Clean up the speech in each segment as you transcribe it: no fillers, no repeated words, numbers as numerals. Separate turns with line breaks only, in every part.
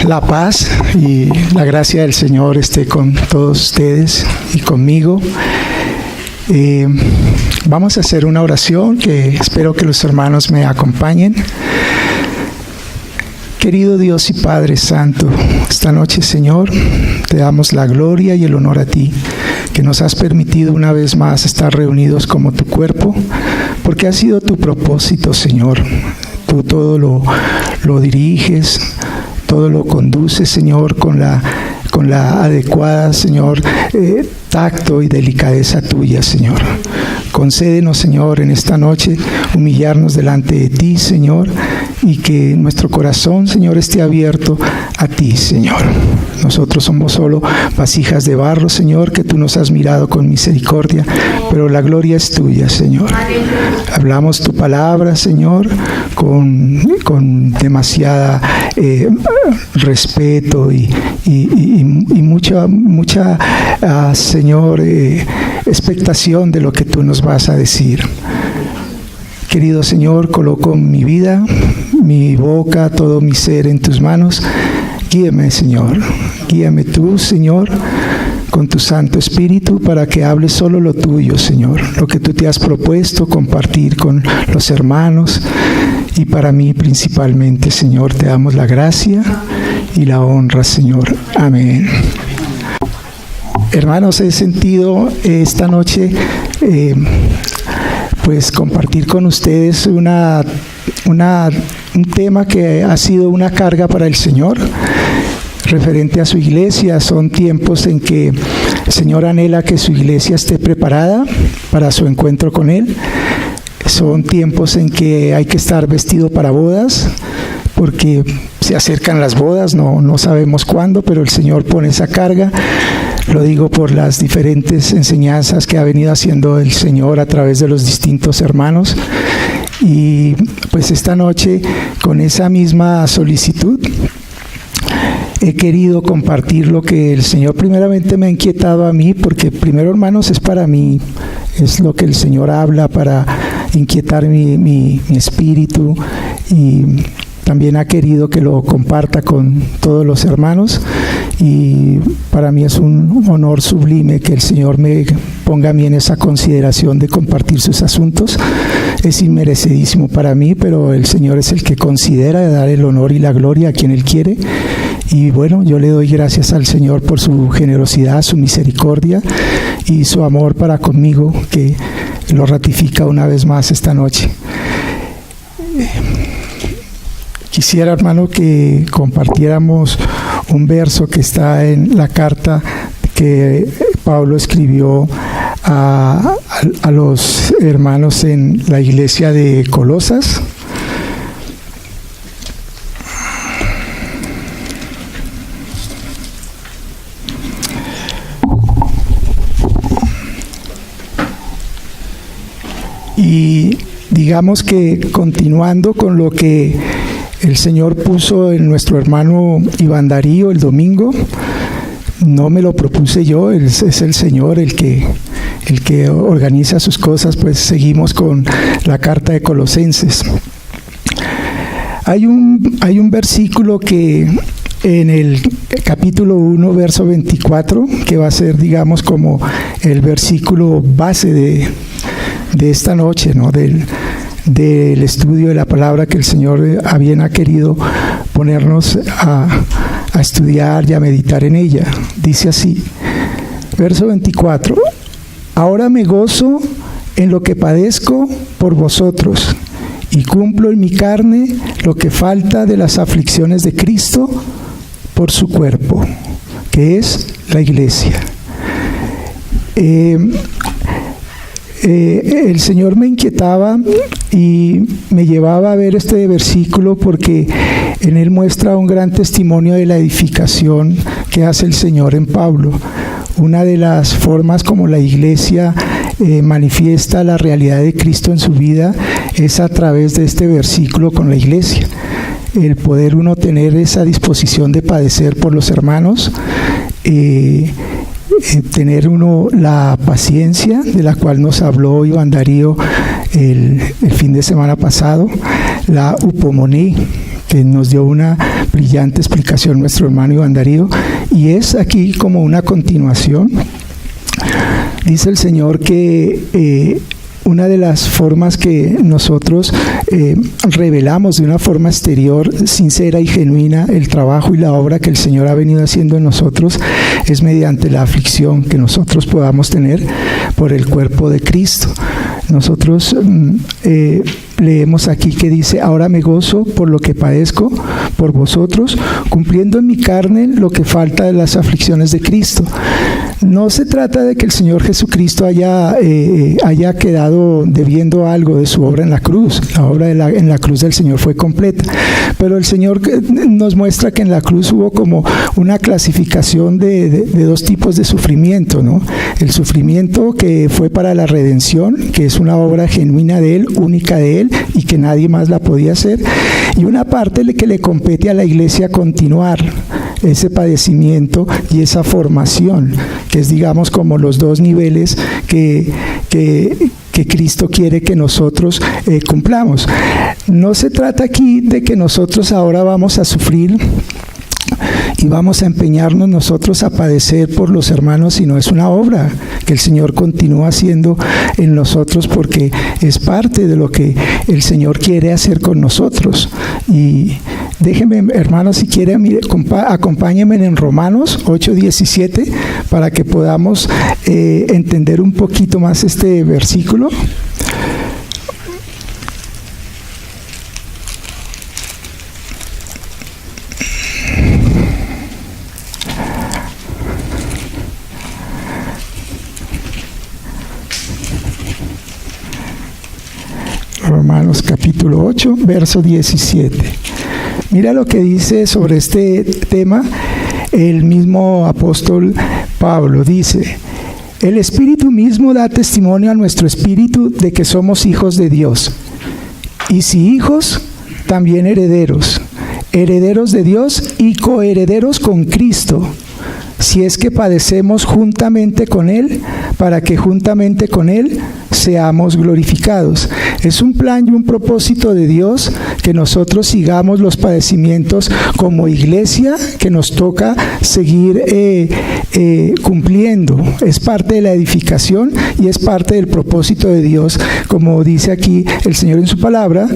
La paz y la gracia del Señor esté con todos ustedes y conmigo. Vamos a hacer una oración que espero que los hermanos me acompañen. Querido Dios y Padre Santo, esta noche, Señor, te damos la gloria y el honor a ti, que nos has permitido una vez más estar reunidos como tu cuerpo, porque ha sido tu propósito, Señor. Tú todo lo diriges, todo lo conduces, Señor, con la adecuada, Señor, tacto y delicadeza tuya, Señor. Concédenos, Señor, en esta noche humillarnos delante de ti, Señor, y que nuestro corazón, Señor, esté abierto a ti, Señor. Nosotros somos solo vasijas de barro, Señor, que tú nos has mirado con misericordia, pero la gloria es tuya, Señor. Hablamos tu palabra, Señor, con demasiada respeto y mucha Señor, expectación de lo que tú nos vas a decir. Querido Señor, coloco mi vida, mi boca, todo mi ser en tus manos. Guíame, Señor. Guíame tú, Señor, con tu Santo Espíritu para que hables solo lo tuyo, Señor. Lo que tú te has propuesto compartir con los hermanos y para mí principalmente, Señor. Te damos la gracia y la honra, Señor. Amén. Hermanos, he sentido esta noche pues compartir con ustedes un tema que ha sido una carga para el Señor referente a su iglesia. Son tiempos en que el Señor anhela que su iglesia esté preparada para su encuentro con Él. Son tiempos en que hay que estar vestido para bodas, porque se acercan las bodas, no sabemos cuándo, pero el Señor pone esa carga. Lo digo por las diferentes enseñanzas que ha venido haciendo el Señor a través de los distintos hermanos. Y pues esta noche, con esa misma solicitud, he querido compartir lo que el Señor primeramente me ha inquietado a mí, porque primero, hermanos, es para mí, es lo que el Señor habla para inquietar mi espíritu, y también ha querido que lo comparta con todos los hermanos, y para mí es un honor sublime que el Señor me ponga a mí en esa consideración de compartir sus asuntos. Es inmerecidísimo para mí, pero el Señor es el que considera de dar el honor y la gloria a quien Él quiere. Y bueno, yo le doy gracias al Señor por su generosidad, su misericordia y su amor para conmigo, que lo ratifica una vez más esta noche. Quisiera, hermano, que compartiéramos un verso que está en la carta que Pablo escribió a los hermanos en la iglesia de Colosas. Y digamos que continuando con lo que el Señor puso en nuestro hermano Iván Darío el domingo, no me lo propuse yo, es el Señor el que organiza sus cosas. Pues seguimos con la carta de Colosenses. Hay un versículo que en el capítulo 1, verso 24, que va a ser, digamos, como el versículo base de esta noche, ¿no? Del estudio de la palabra que el Señor ha bien ha querido ponernos a estudiar y a meditar en ella. Dice así, verso 24: ahora me gozo en lo que padezco por vosotros, y cumplo en mi carne lo que falta de las aflicciones de Cristo por su cuerpo, que es la iglesia. El Señor me inquietaba y me llevaba a ver este versículo porque en él muestra un gran testimonio de la edificación que hace el Señor en Pablo. Una de las formas como la iglesia manifiesta la realidad de Cristo en su vida es a través de este versículo con la iglesia. El poder uno tener esa disposición de padecer por los hermanos, tener uno la paciencia de la cual nos habló Iván Darío el fin de semana pasado, la upomoní, que nos dio una brillante explicación nuestro hermano Iván Darío, y es aquí como una continuación. Dice el Señor que una de las formas que nosotros revelamos de una forma exterior, sincera y genuina, el trabajo y la obra que el Señor ha venido haciendo en nosotros es mediante la aflicción que nosotros podamos tener por el cuerpo de Cristo. Nosotros leemos aquí que dice: ahora me gozo por lo que padezco por vosotros, cumpliendo en mi carne lo que falta de las aflicciones de Cristo. No se trata de que el Señor Jesucristo haya quedado debiendo algo de su obra en la cruz. La obra en la cruz del Señor fue completa, pero el Señor nos muestra que en la cruz hubo como una clasificación de dos tipos de sufrimiento, ¿no? El sufrimiento que fue para la redención, que es una obra genuina de Él, única de Él, y que nadie más la podía hacer, y una parte que le compete a la iglesia continuar ese padecimiento y esa formación, que es, digamos, como los dos niveles que Cristo quiere que nosotros cumplamos. No se trata aquí de que nosotros ahora vamos a sufrir y vamos a empeñarnos nosotros a padecer por los hermanos, sino es una obra que el Señor continúa haciendo en nosotros, porque es parte de lo que el Señor quiere hacer con nosotros. Y déjenme, hermanos, si quieren, acompáñenme en Romanos 8:17 para que podamos entender un poquito más este versículo. Romanos capítulo 8, verso 17. Mira lo que dice sobre este tema el mismo apóstol Pablo. Dice: el Espíritu mismo da testimonio a nuestro espíritu de que somos hijos de Dios. Y si hijos, también herederos, herederos de Dios y coherederos con Cristo, si es que padecemos juntamente con Él, para que juntamente con Él seamos glorificados. Es un plan y un propósito de Dios que nosotros sigamos los padecimientos como iglesia, que nos toca seguir cumpliendo. Es parte de la edificación y es parte del propósito de Dios, como dice aquí el Señor en su palabra,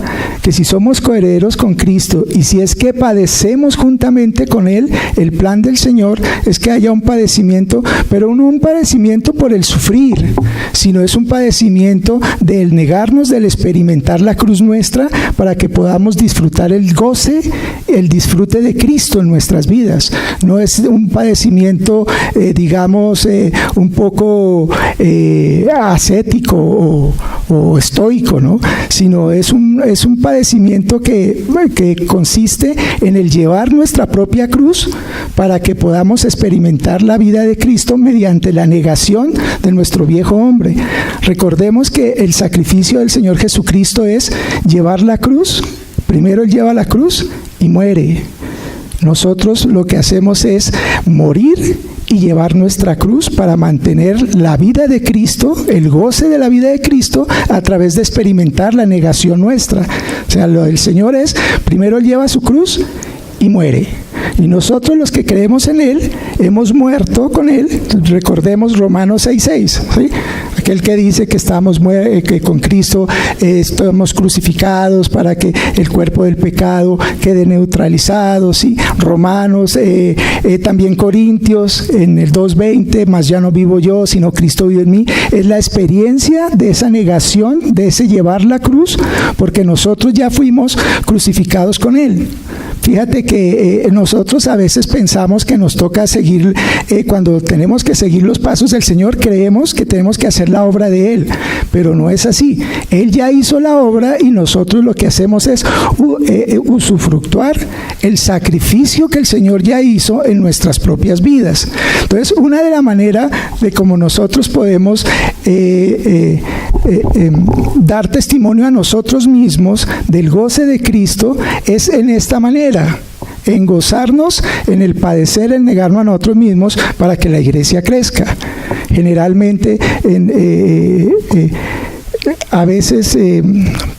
que si somos coherederos con Cristo y si es que padecemos juntamente con Él, el plan del Señor es que haya un padecimiento, pero no un padecimiento por el sufrir, sino es un padecimiento del negarnos, del experimentar la cruz nuestra, para que podamos disfrutar el goce, el disfrute de Cristo en nuestras vidas. No es un padecimiento, digamos, un poco ascético o estoico, ¿no? Sino es un padecimiento que consiste en el llevar nuestra propia cruz para que podamos experimentar la vida de Cristo mediante la negación de nuestro viejo hombre. Recordemos que el sacrificio del Señor Jesucristo es llevar la cruz. Primero Él lleva la cruz y muere. Nosotros lo que hacemos es morir y llevar nuestra cruz para mantener la vida de Cristo, el goce de la vida de Cristo, a través de experimentar la negación nuestra. O sea, lo del Señor es, primero Él lleva su cruz y muere. Y nosotros, los que creemos en Él, hemos muerto con Él. Recordemos Romanos 6:6, ¿sí? Aquel que dice que que con Cristo estamos crucificados para que el cuerpo del pecado quede neutralizado, ¿sí? Romanos, también Corintios, en el 2:20, mas ya no vivo yo, sino Cristo vive en mí. Es la experiencia de esa negación, de ese llevar la cruz, porque nosotros ya fuimos crucificados con Él. Fíjate que nosotros a veces pensamos que nos toca seguir, cuando tenemos que seguir los pasos del Señor, creemos que tenemos que hacer la obra de Él, pero no es así. Él ya hizo la obra y nosotros lo que hacemos es usufructuar el sacrificio que el Señor ya hizo en nuestras propias vidas. Entonces, una de las maneras de cómo nosotros podemos dar testimonio a nosotros mismos del goce de Cristo es en esta manera: en gozarnos, en el padecer, en negarnos a nosotros mismos para que la iglesia crezca. Generalmente, a veces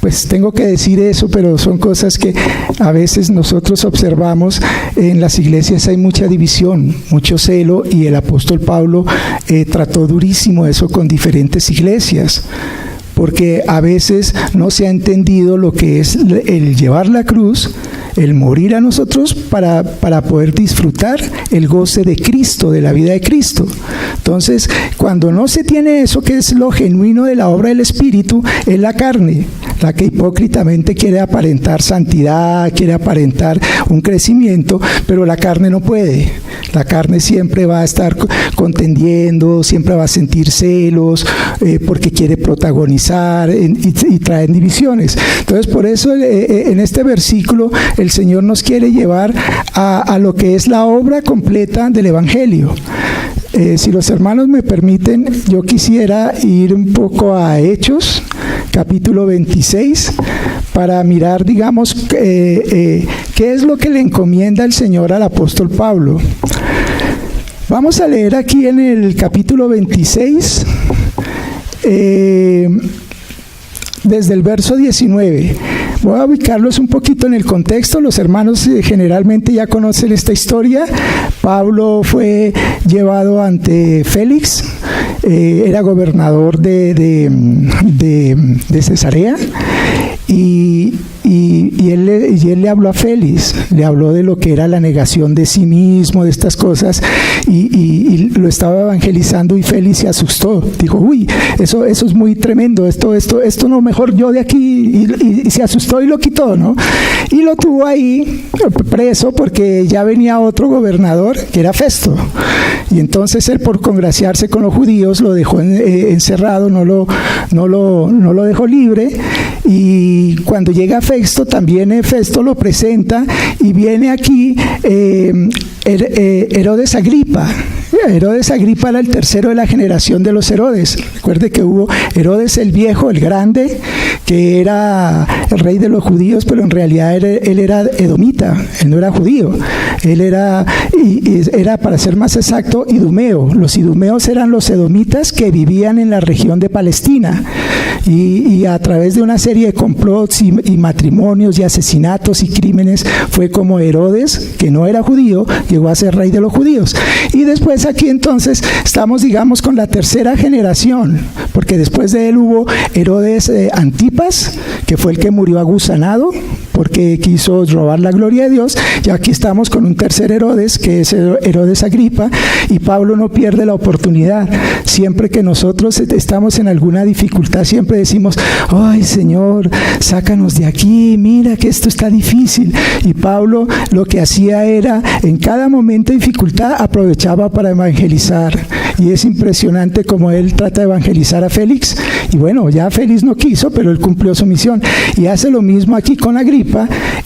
pues tengo que decir eso, pero son cosas que a veces nosotros observamos. En las iglesias hay mucha división, mucho celo, y el apóstol Pablo trató durísimo eso con diferentes iglesias, porque a veces no se ha entendido lo que es el llevar la cruz, el morir a nosotros para poder disfrutar el goce de Cristo, de la vida de Cristo. Entonces, cuando no se tiene eso, que es lo genuino de la obra del Espíritu, es la carne, la que hipócritamente quiere aparentar santidad, quiere aparentar un crecimiento, pero la carne no puede. La carne siempre va a estar contendiendo, siempre va a sentir celos, porque quiere protagonizar y traer divisiones. Entonces, por eso en este versículo el Señor nos quiere llevar a lo que es la obra completa del Evangelio. Si los hermanos me permiten, yo quisiera ir un poco a Hechos, capítulo 26, para mirar, digamos, qué es lo que le encomienda el Señor al apóstol Pablo. Vamos a leer aquí en el capítulo 26, desde el verso 19. Voy a ubicarlos un poquito en el contexto. Los hermanos generalmente ya conocen esta historia. Pablo fue llevado ante Félix, era gobernador de Cesarea, y él le habló a Félix, le habló de lo que era la negación de sí mismo, de estas cosas, y lo estaba evangelizando, y Félix se asustó, dijo, uy, eso es muy tremendo, esto no, mejor yo de aquí, y se asustó y lo quitó, ¿no? Y lo tuvo ahí preso porque ya venía otro gobernador, que era Festo, y entonces él, por congraciarse con los judíos, lo dejó encerrado, no lo dejó libre. Y cuando llega Festo, también Festo lo presenta, y viene aquí Herodes Agripa. Herodes Agripa era el tercero de la generación de los Herodes. Recuerde que hubo Herodes el viejo, el grande, que era el rey de los judíos, pero en realidad él era edomita, él no era judío. Él era, para ser más exacto, idumeo. Los idumeos eran los edomitas que vivían en la región de Palestina, y a través de una serie de complots y matrimonios y asesinatos y crímenes fue como Herodes, que no era judío, llegó a ser rey de los judíos. Y después aquí entonces estamos, digamos, con la tercera generación, porque después de él hubo Herodes Antipas, que fue el que murió agusanado porque quiso robar la gloria de Dios, y aquí estamos con un tercer Herodes, que es Herodes Agripa, y Pablo no pierde la oportunidad. Siempre que nosotros estamos en alguna dificultad, siempre decimos, ay Señor, sácanos de aquí, mira que esto está difícil. Y Pablo lo que hacía era, en cada momento de dificultad, aprovechaba para evangelizar, y es impresionante cómo él trata de evangelizar a Félix, y bueno, ya Félix no quiso, pero él cumplió su misión, y hace lo mismo aquí con Agripa.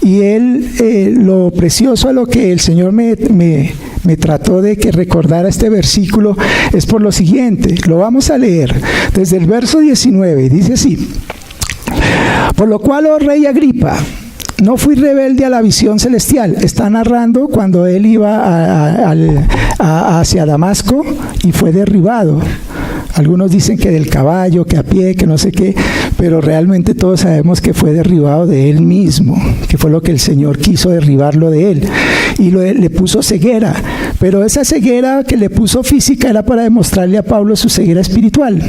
Y él, lo precioso a lo que el Señor me trató de que recordara este versículo es por lo siguiente. Lo vamos a leer desde el verso 19, dice así: por lo cual, oh rey Agripa, no fui rebelde a la visión celestial. Está narrando cuando él iba hacia Damasco y fue derribado. Algunos dicen que del caballo, que a pie, que no sé qué, pero realmente todos sabemos que fue derribado de él mismo, que fue lo que el Señor quiso derribarlo de él. Y le puso ceguera, pero esa ceguera que le puso física era para demostrarle a Pablo su ceguera espiritual.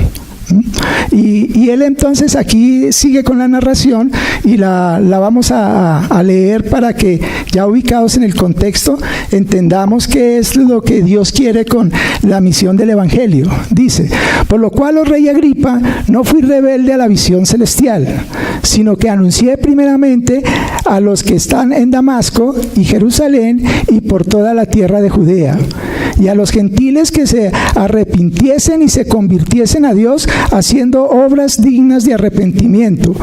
Y él entonces aquí sigue con la narración, y la vamos a leer para que, ya ubicados en el contexto, entendamos qué es lo que Dios quiere con la misión del Evangelio. Dice: por lo cual, oh rey Agripa, no fui rebelde a la visión celestial, sino que anuncié primeramente a los que están en Damasco y Jerusalén y por toda la tierra de Judea, y a los gentiles que se arrepintiesen y se convirtiesen a Dios, haciendo obras dignas de arrepentimiento.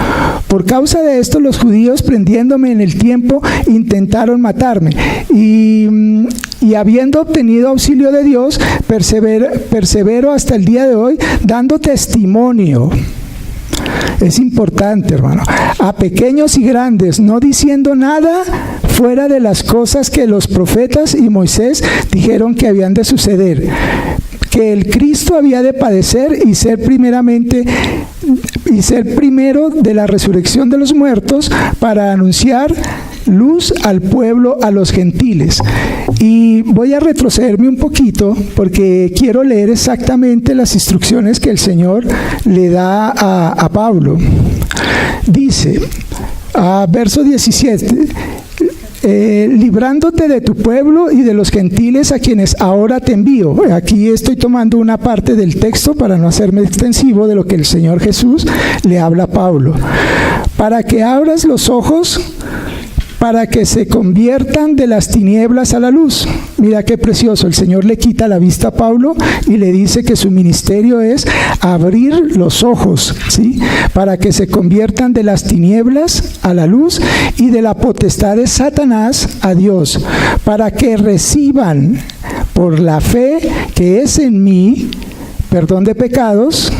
Por causa de esto, los judíos, prendiéndome en el tiempo, intentaron matarme, y habiendo obtenido auxilio de Dios, persevero hasta el día de hoy, dando testimonio. Es importante, hermano, a pequeños y grandes, no diciendo nada fuera de las cosas que los profetas y Moisés dijeron que habían de suceder, que el Cristo había de padecer y ser primero de la resurrección de los muertos para anunciar luz al pueblo, a los gentiles. Y voy a retrocederme un poquito porque quiero leer exactamente las instrucciones que el Señor le da a Pablo. Dice, verso 17, librándote de tu pueblo y de los gentiles a quienes ahora te envío. Aquí estoy tomando una parte del texto para no hacerme extensivo de lo que el Señor Jesús le habla a Pablo. Para que abras los ojos, para que se conviertan de las tinieblas a la luz. Mira qué precioso, el Señor le quita la vista a Pablo y le dice que su ministerio es abrir los ojos, ¿sí? Para que se conviertan de las tinieblas a la luz y de la potestad de Satanás a Dios, para que reciban por la fe que es en mí perdón de pecados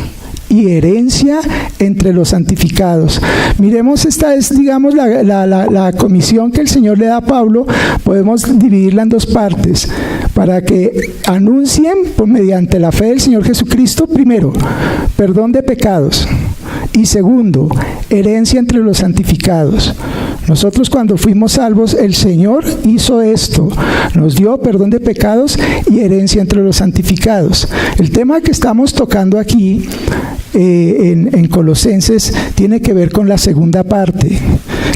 y herencia entre los santificados. Miremos, esta es, digamos, la comisión que el Señor le da a Pablo. Podemos dividirla en dos partes, para que anuncien, mediante la fe del Señor Jesucristo, primero, perdón de pecados, y segundo, herencia entre los santificados. Nosotros cuando fuimos salvos, el Señor hizo esto, nos dio perdón de pecados y herencia entre los santificados. El tema que estamos tocando aquí en Colosenses tiene que ver con la segunda parte.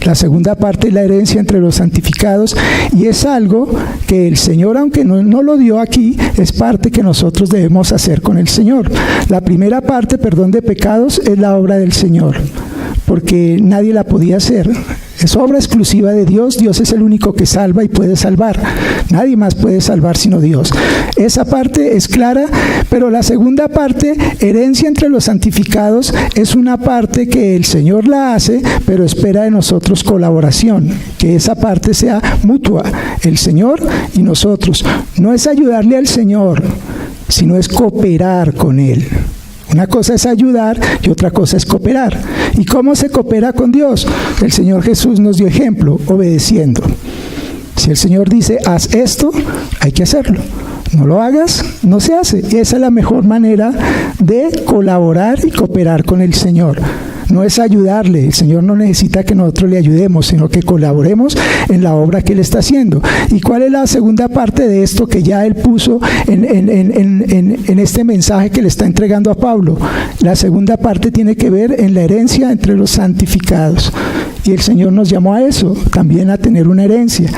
La segunda parte es la herencia entre los santificados, y es algo que el Señor, aunque no lo dio aquí, es parte que nosotros debemos hacer con el Señor. La primera parte, perdón de pecados, es la obra del Señor, porque nadie la podía hacer. Es obra exclusiva de Dios. Dios es el único que salva y puede salvar. Nadie más puede salvar sino Dios. Esa parte es clara, pero la segunda parte, herencia entre los santificados, es una parte que el Señor la hace, pero espera de nosotros colaboración, que esa parte sea mutua, el Señor y nosotros. No es ayudarle al Señor, sino es cooperar con Él. Una cosa es ayudar y otra cosa es cooperar. ¿Y cómo se coopera con Dios? El Señor Jesús nos dio ejemplo, obedeciendo. Si el Señor dice, haz esto, hay que hacerlo. No lo hagas, no se hace. Y esa es la mejor manera de colaborar y cooperar con el Señor. No es ayudarle, el Señor no necesita que nosotros le ayudemos, sino que colaboremos en la obra que Él está haciendo. ¿Y cuál es la segunda parte de esto que ya Él puso en este mensaje que le está entregando a Pablo? La segunda parte tiene que ver en la herencia entre los santificados. Y el Señor nos llamó a eso, también a tener una herencia.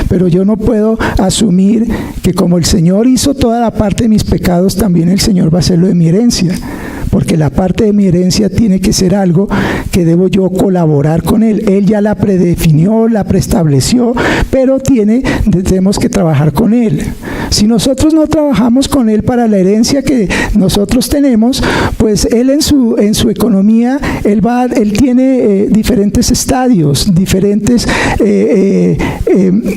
Pero yo no puedo asumir que como el Señor hizo toda la parte de mis pecados, también el Señor va a hacer lo de mi herencia. Porque la parte de mi herencia tiene que ser algo que debo yo colaborar con Él. Él ya la predefinió, la preestableció, pero tenemos que trabajar con Él. Si nosotros no trabajamos con Él para la herencia que nosotros tenemos, pues Él en su economía, Él tiene diferentes estadios, diferentes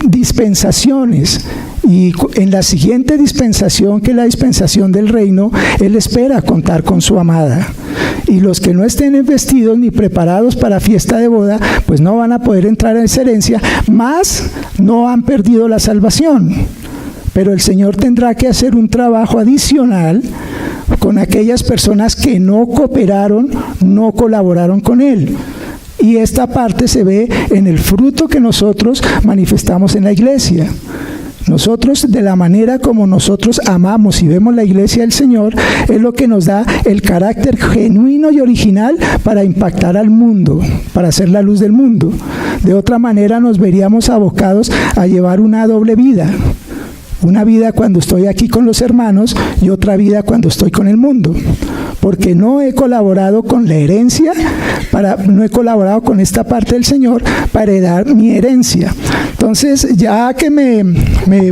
dispensaciones. Y en la siguiente dispensación, que es la dispensación del reino, Él espera contar con su amada. Y los que no estén vestidos ni preparados para fiesta de boda, pues no van a poder entrar en esa herencia, más no han perdido la salvación. Pero el Señor tendrá que hacer un trabajo adicional con aquellas personas que no cooperaron, no colaboraron con Él. Y esta parte se ve en el fruto que nosotros manifestamos en la iglesia. Nosotros, de la manera como nosotros amamos y vemos la iglesia del Señor, es lo que nos da el carácter genuino y original para impactar al mundo, para ser la luz del mundo. De otra manera nos veríamos abocados a llevar una doble vida. Una vida cuando estoy aquí con los hermanos y otra vida cuando estoy con el mundo. Porque no he colaborado con la herencia, no he colaborado con esta parte del Señor para heredar mi herencia. Entonces, ya que me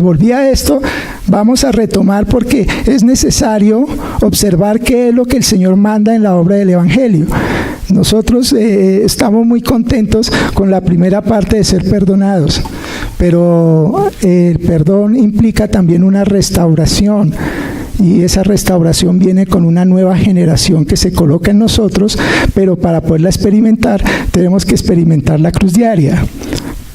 volví a esto, vamos a retomar porque es necesario observar qué es lo que el Señor manda en la obra del Evangelio. Nosotros estamos muy contentos con la primera parte de ser perdonados, pero el perdón implica también una restauración. Y esa restauración viene con una nueva generación que se coloca en nosotros, pero para poderla experimentar tenemos que experimentar la cruz diaria.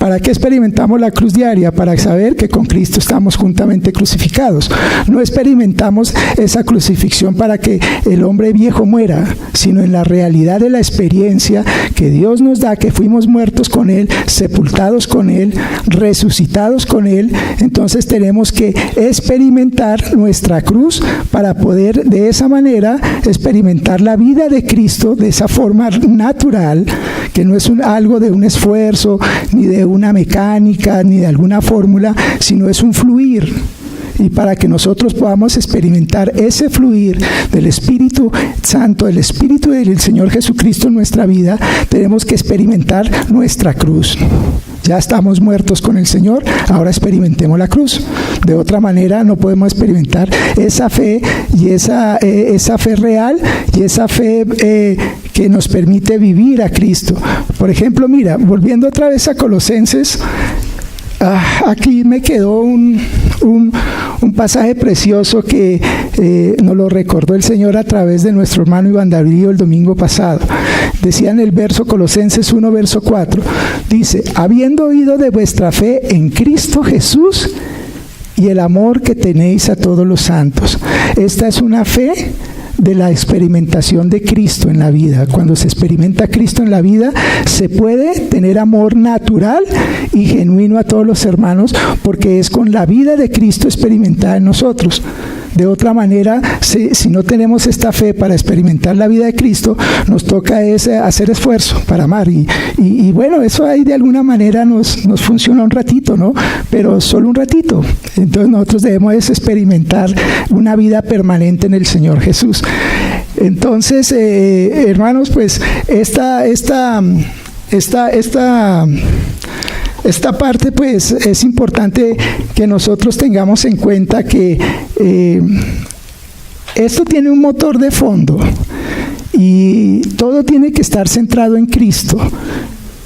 ¿Para qué experimentamos la cruz diaria? Para saber que con Cristo estamos juntamente crucificados. No experimentamos esa crucifixión para que el hombre viejo muera, sino en la realidad de la experiencia que Dios nos da, que fuimos muertos con Él, sepultados con Él, resucitados con Él. Entonces tenemos que experimentar nuestra cruz para poder de esa manera experimentar la vida de Cristo de esa forma natural, que no es algo de un esfuerzo, ni de una mecánica, ni de alguna fórmula, sino es un fluir. Y para que nosotros podamos experimentar ese fluir del Espíritu Santo, el Espíritu del Señor Jesucristo en nuestra vida, tenemos que experimentar nuestra cruz. Ya estamos muertos con el Señor, ahora experimentemos la cruz. De otra manera no podemos experimentar esa fe y esa fe real y esa fe que nos permite vivir a Cristo. Por ejemplo, mira, volviendo otra vez a Colosenses, aquí me quedó un pasaje precioso que nos lo recordó el Señor a través de nuestro hermano Iván Darío el domingo pasado. Decía en el verso Colosenses 1, verso 4, dice: habiendo oído de vuestra fe en Cristo Jesús y el amor que tenéis a todos los santos. Esta es una fe de la experimentación de Cristo en la vida. Cuando se experimenta Cristo en la vida, se puede tener amor natural y genuino a todos los hermanos, porque es con la vida de Cristo experimentada en nosotros. De otra manera, si no tenemos esta fe para experimentar la vida de Cristo, nos toca hacer esfuerzo para amar. Y bueno, eso ahí de alguna manera nos funciona un ratito, ¿no? Pero solo un ratito. Entonces nosotros debemos experimentar una vida permanente en el Señor Jesús. Entonces, hermanos, pues esta parte pues es importante que nosotros tengamos en cuenta que esto tiene un motor de fondo y todo tiene que estar centrado en Cristo.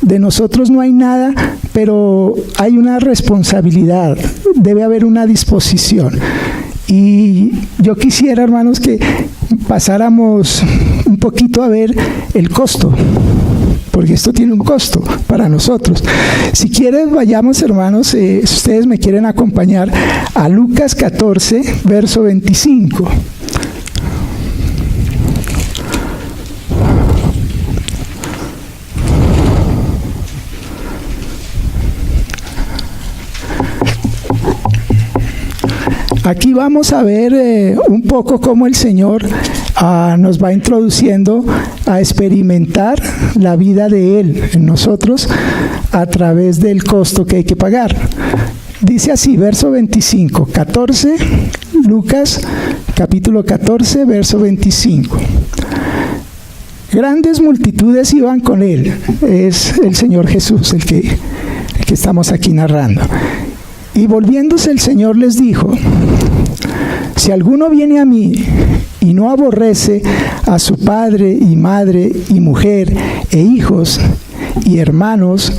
De nosotros no hay nada, pero hay una responsabilidad, debe haber una disposición. Y yo quisiera, hermanos, que pasáramos un poquito a ver el costo, porque esto tiene un costo para nosotros. Si quieren, vayamos, hermanos, si ustedes me quieren acompañar a Lucas 14, verso 25. Aquí vamos a ver un poco cómo el Señor nos va introduciendo a experimentar la vida de Él en nosotros a través del costo que hay que pagar. Dice así, verso 25, 14, Lucas capítulo 14, verso 25. Grandes multitudes iban con Él, es el Señor Jesús el que estamos aquí narrando. Y volviéndose el Señor les dijo: si alguno viene a mí y no aborrece a su padre y madre y mujer e hijos y hermanos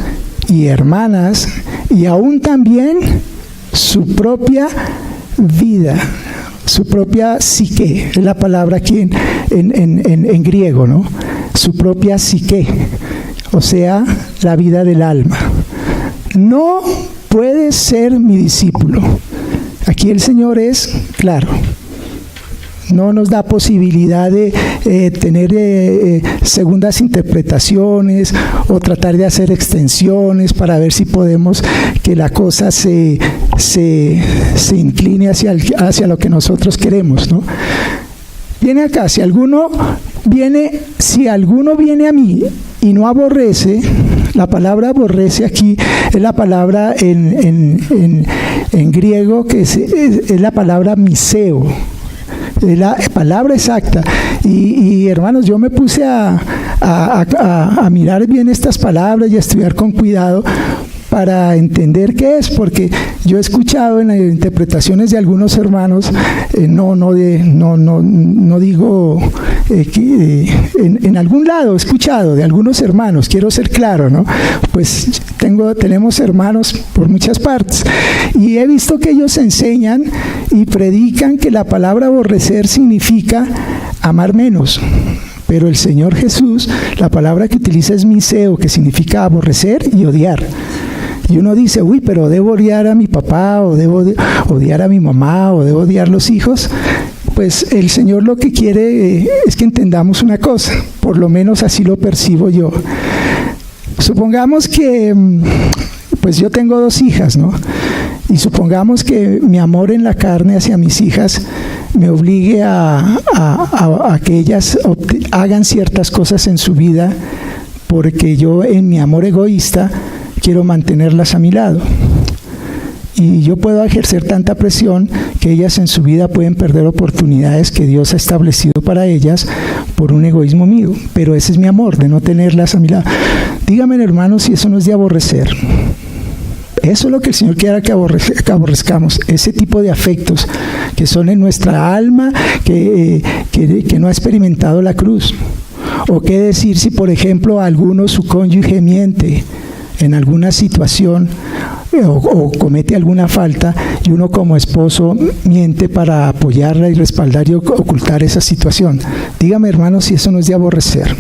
y hermanas y aún también su propia vida, su propia psique, es la palabra aquí en griego, ¿no? Su propia psique, o sea, la vida del alma, no puede ser mi discípulo. Aquí el Señor es claro, no nos da posibilidad de tener segundas interpretaciones o tratar de hacer extensiones para ver si podemos que la cosa se incline hacia lo que nosotros queremos, ¿no? Viene acá, si alguno viene a mí y no aborrece. La palabra aborrece aquí es la palabra en griego que es la palabra miseo, es la palabra exacta. Y hermanos, yo me puse a mirar bien estas palabras y a estudiar con cuidado para entender qué es, porque yo he escuchado en las interpretaciones de algunos hermanos, no digo en algún lado he escuchado de algunos hermanos, quiero ser claro, ¿no? Pues tenemos hermanos por muchas partes y he visto que ellos enseñan y predican que la palabra aborrecer significa amar menos. Pero el Señor Jesús, la palabra que utiliza es miseo, que significa aborrecer y odiar. Y uno dice, uy, pero debo odiar a mi papá, o debo odiar a mi mamá, o debo odiar a los hijos. Pues el Señor lo que quiere es que entendamos una cosa, por lo menos así lo percibo yo. Supongamos que, pues yo tengo 2 hijas, ¿no? Y supongamos que mi amor en la carne hacia mis hijas me obligue a que ellas hagan ciertas cosas en su vida, porque yo en mi amor egoísta quiero mantenerlas a mi lado. Y yo puedo ejercer tanta presión que ellas en su vida pueden perder oportunidades que Dios ha establecido para ellas por un egoísmo mío. Pero ese es mi amor, de no tenerlas a mi lado. Dígame, hermanos, si eso no es de aborrecer. Eso es lo que el Señor quiere que aborrezcamos, ese tipo de afectos que son en nuestra alma, que no ha experimentado la cruz. O qué decir si, por ejemplo, a alguno su cónyuge miente en alguna situación o comete alguna falta, y uno como esposo miente para apoyarla y respaldar y ocultar esa situación. Dígame, hermanos, si eso no es de aborrecer.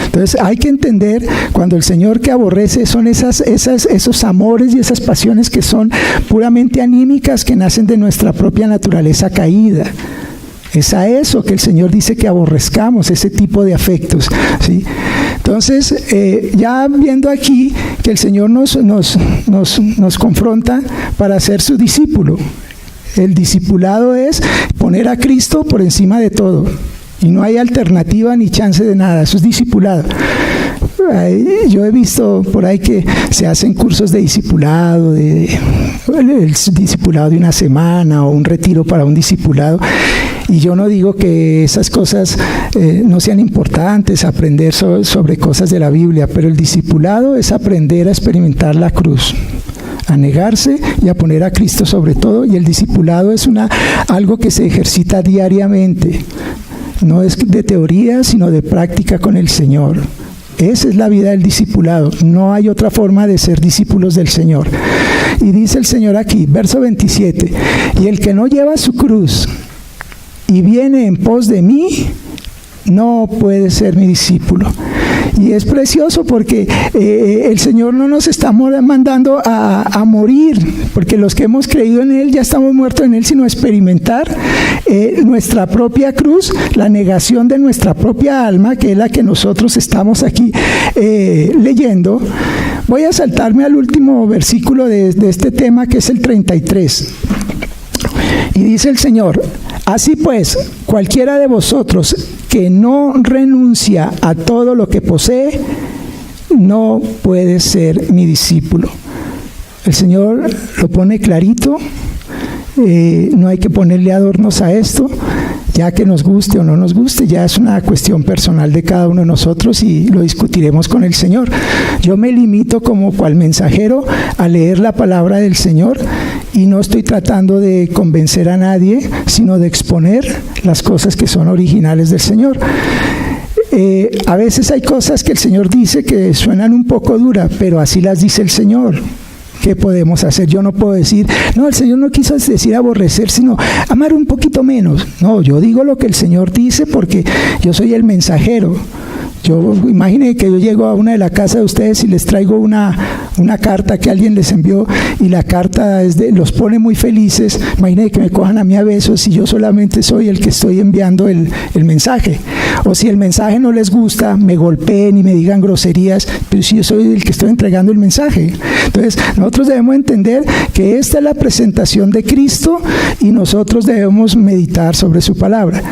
Entonces hay que entender cuando el Señor que aborrece son esos amores y esas pasiones que son puramente anímicas, que nacen de nuestra propia naturaleza caída. Es a eso que el Señor dice que aborrezcamos, ese tipo de afectos, ¿sí? Entonces, ya viendo aquí que el Señor nos confronta para ser su discípulo. El discipulado es poner a Cristo por encima de todo. Y no hay alternativa ni chance de nada, eso es discipulado. Yo he visto por ahí que se hacen cursos de discipulado, el discipulado de una semana o un retiro para un discipulado, y yo no digo que esas cosas no sean importantes, aprender sobre cosas de la Biblia, pero el discipulado es aprender a experimentar la cruz, a negarse y a poner a Cristo sobre todo, y el discipulado es algo que se ejercita diariamente. No es de teoría, sino de práctica con el Señor. Esa es la vida del discipulado. No hay otra forma de ser discípulos del Señor. Y dice el Señor aquí, verso 27, y el que no lleva su cruz y viene en pos de mí, no puede ser mi discípulo. Y es precioso porque el Señor no nos está mandando a morir, porque los que hemos creído en Él ya estamos muertos en Él, sino experimentar nuestra propia cruz, la negación de nuestra propia alma, que es la que nosotros estamos aquí leyendo. Voy a saltarme al último versículo de este tema, que es el 33. Y dice el Señor, así pues, cualquiera de vosotros que no renuncia a todo lo que posee, no puede ser mi discípulo. El Señor lo pone clarito, no hay que ponerle adornos a esto, ya que nos guste o no nos guste, ya es una cuestión personal de cada uno de nosotros y lo discutiremos con el Señor. Yo me limito como cual mensajero a leer la palabra del Señor y no estoy tratando de convencer a nadie, sino de exponer las cosas que son originales del Señor. A veces hay cosas que el Señor dice que suenan un poco duras, pero así las dice el Señor. ¿Qué podemos hacer? Yo no puedo decir, no, el Señor no quiso decir aborrecer, sino amar un poquito menos. No, yo digo lo que el Señor dice porque yo soy el mensajero. Imaginen que yo llego a una de las casas de ustedes y les traigo una carta que alguien les envió, y la carta los pone muy felices. Imaginen que me cojan a mí a besos y yo solamente soy el que estoy enviando el mensaje. O si el mensaje no les gusta, me golpeen y me digan groserías, pero si yo soy el que estoy entregando el mensaje. Entonces, nosotros debemos entender que esta es la presentación de Cristo y nosotros debemos meditar sobre su palabra.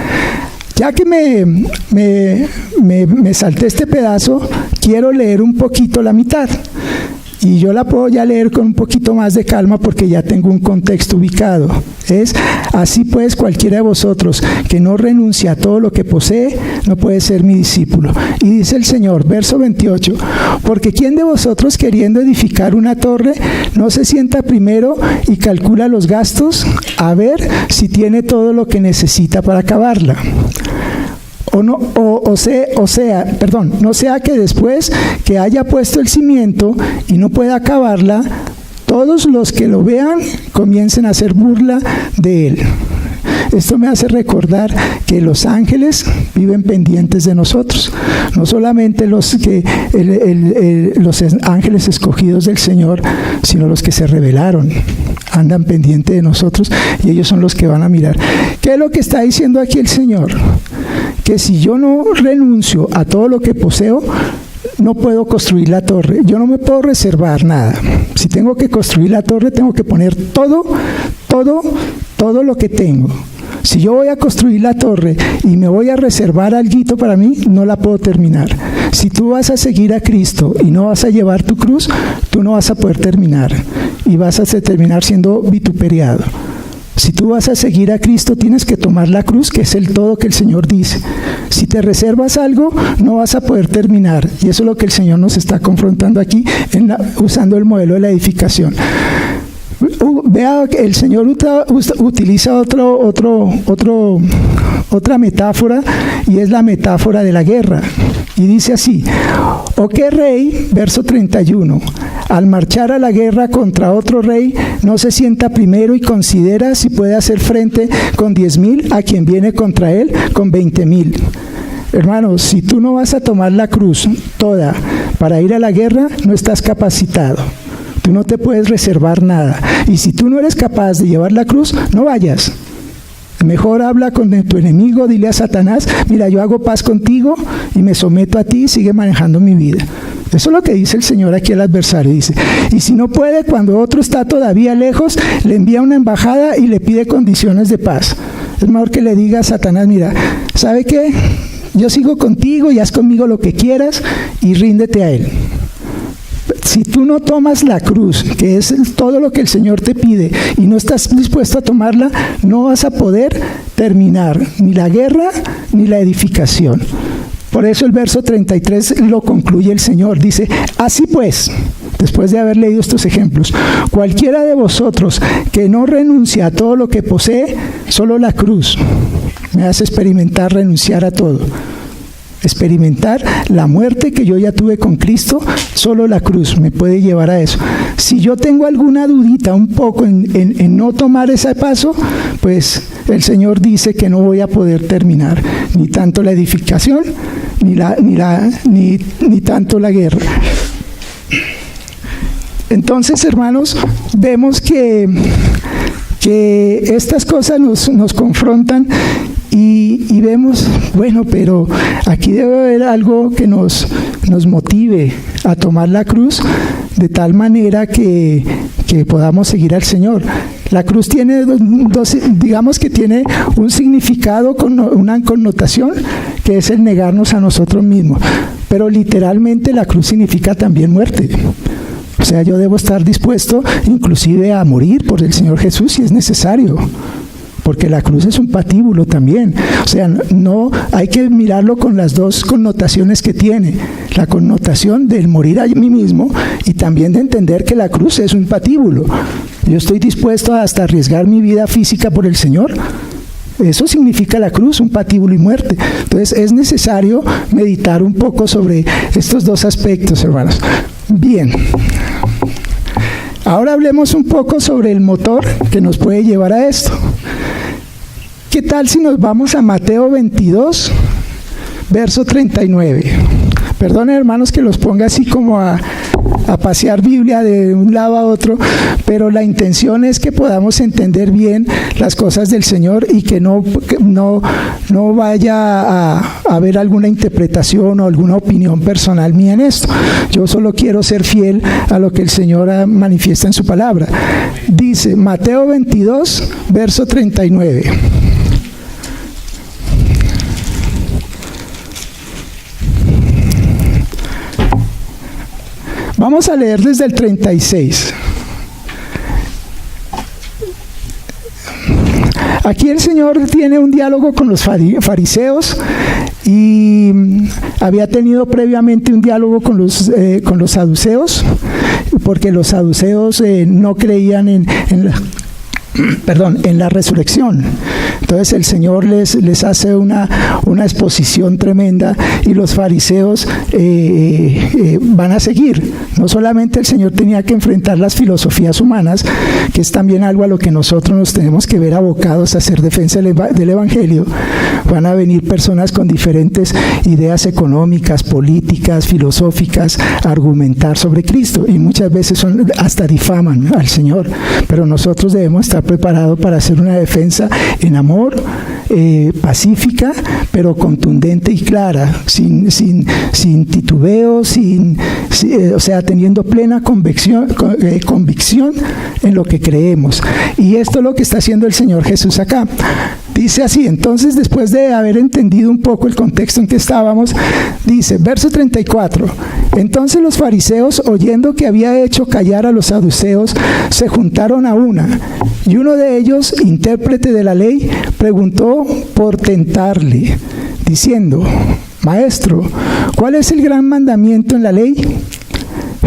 Ya que me salté este pedazo, quiero leer un poquito la mitad. Y yo la puedo ya leer con un poquito más de calma porque ya tengo un contexto ubicado. Es, así pues, cualquiera de vosotros que no renuncia a todo lo que posee, no puede ser mi discípulo. Y dice el Señor, verso 28, porque ¿quién de vosotros queriendo edificar una torre no se sienta primero y calcula los gastos a ver si tiene todo lo que necesita para acabarla? No sea que después que haya puesto el cimiento y no pueda acabarla, todos los que lo vean comiencen a hacer burla de él. esto me hace recordar que los ángeles viven pendientes de nosotros, no solamente los ángeles escogidos del Señor, sino los que se rebelaron, andan pendientes de nosotros y ellos son los que van a mirar. ¿Qué es lo que está diciendo aquí el Señor? Que si yo no renuncio a todo lo que poseo, no puedo construir la torre, yo no me puedo reservar nada. Si tengo que construir la torre, tengo que poner todo lo que tengo. Si yo voy a construir la torre y me voy a reservar alguito para mí, no la puedo terminar. Si tú vas a seguir a Cristo y no vas a llevar tu cruz, tú no vas a poder terminar y vas a terminar siendo vituperiado. Si tú vas a seguir a Cristo, tienes que tomar la cruz, que es el todo que el Señor dice. Si te reservas algo, no vas a poder terminar. Y eso es lo que el Señor nos está confrontando aquí, usando el modelo de la edificación. Vea que el Señor utiliza otra metáfora, y es la metáfora de la guerra. Y dice así: ¿o qué rey, verso 31, al marchar a la guerra contra otro rey, no se sienta primero y considera si puede hacer frente con 10,000 a quien viene contra él con 20,000? Hermanos, si tú no vas a tomar la cruz toda para ir a la guerra, no estás capacitado. Tú no te puedes reservar nada. Y si tú no eres capaz de llevar la cruz, no vayas. Mejor habla con tu enemigo, dile a Satanás: mira, yo hago paz contigo y me someto a ti y sigue manejando mi vida. Eso es lo que dice el Señor aquí al adversario. Dice, y si no puede, cuando otro está todavía lejos, le envía una embajada y le pide condiciones de paz. Es mejor que le diga a Satanás: mira, ¿sabe qué? Yo sigo contigo y haz conmigo lo que quieras y ríndete a él. Si tú no tomas la cruz, que es todo lo que el Señor te pide, y no estás dispuesto a tomarla, no vas a poder terminar ni la guerra ni la edificación. Por eso el verso 33 lo concluye el Señor. Dice: así pues, después de haber leído estos ejemplos, cualquiera de vosotros que no renuncia a todo lo que posee, solo la cruz me hace experimentar renunciar a todo. Experimentar la muerte que yo ya tuve con Cristo, solo la cruz me puede llevar a eso. Si yo tengo alguna dudita un poco en no tomar ese paso, pues el Señor dice que no voy a poder terminar ni tanto la edificación ni tanto la guerra. Entonces, hermanos, vemos que estas cosas nos confrontan. Y vemos, bueno, pero aquí debe haber algo que nos motive a tomar la cruz de tal manera que podamos seguir al Señor. La cruz tiene digamos que tiene un significado, una connotación, que es el negarnos a nosotros mismos. Pero literalmente la cruz significa también muerte. O sea, yo debo estar dispuesto inclusive a morir por el Señor Jesús si es necesario. Porque la cruz es un patíbulo también. O sea, no hay que mirarlo con las dos connotaciones que tiene. La connotación del morir a mí mismo y también de entender que la cruz es un patíbulo. Yo estoy dispuesto a hasta arriesgar mi vida física por el Señor. Eso significa la cruz, un patíbulo y muerte. Entonces es necesario meditar un poco sobre estos dos aspectos, hermanos. Bien. Ahora hablemos un poco sobre el motor que nos puede llevar a esto. ¿Qué tal si nos vamos a Mateo 22, verso 39? Perdonen, hermanos, que los ponga así como a pasear Biblia de un lado a otro, pero la intención es que podamos entender bien las cosas del Señor y que no vaya a haber alguna interpretación o alguna opinión personal mía en esto. Yo solo quiero ser fiel a lo que el Señor manifiesta en su palabra. Dice Mateo 22, verso 39. Vamos a leer desde el 36. Aquí el Señor tiene un diálogo con los fariseos y había tenido previamente un diálogo con los saduceos, porque los saduceos no creían en la resurrección. Entonces el Señor les hace una exposición tremenda y los fariseos van a seguir. No solamente el Señor tenía que enfrentar las filosofías humanas, que es también algo a lo que nosotros nos tenemos que ver abocados a hacer defensa del Evangelio. Van a venir personas con diferentes ideas económicas, políticas, filosóficas, a argumentar sobre Cristo, y muchas veces hasta difaman al Señor, pero nosotros debemos estar preparados para hacer una defensa en amor, pacífica, pero contundente y clara, sin titubeo, o sea, teniendo plena convicción en lo que creemos. Y esto es lo que está haciendo el Señor Jesús acá. Dice así, entonces, después de haber entendido un poco el contexto en que estábamos, dice, verso 34, entonces los fariseos, oyendo que había hecho callar a los saduceos, se juntaron a una, y uno de ellos, intérprete de la ley, preguntó por tentarle, diciendo, Maestro, ¿cuál es el gran mandamiento en la ley?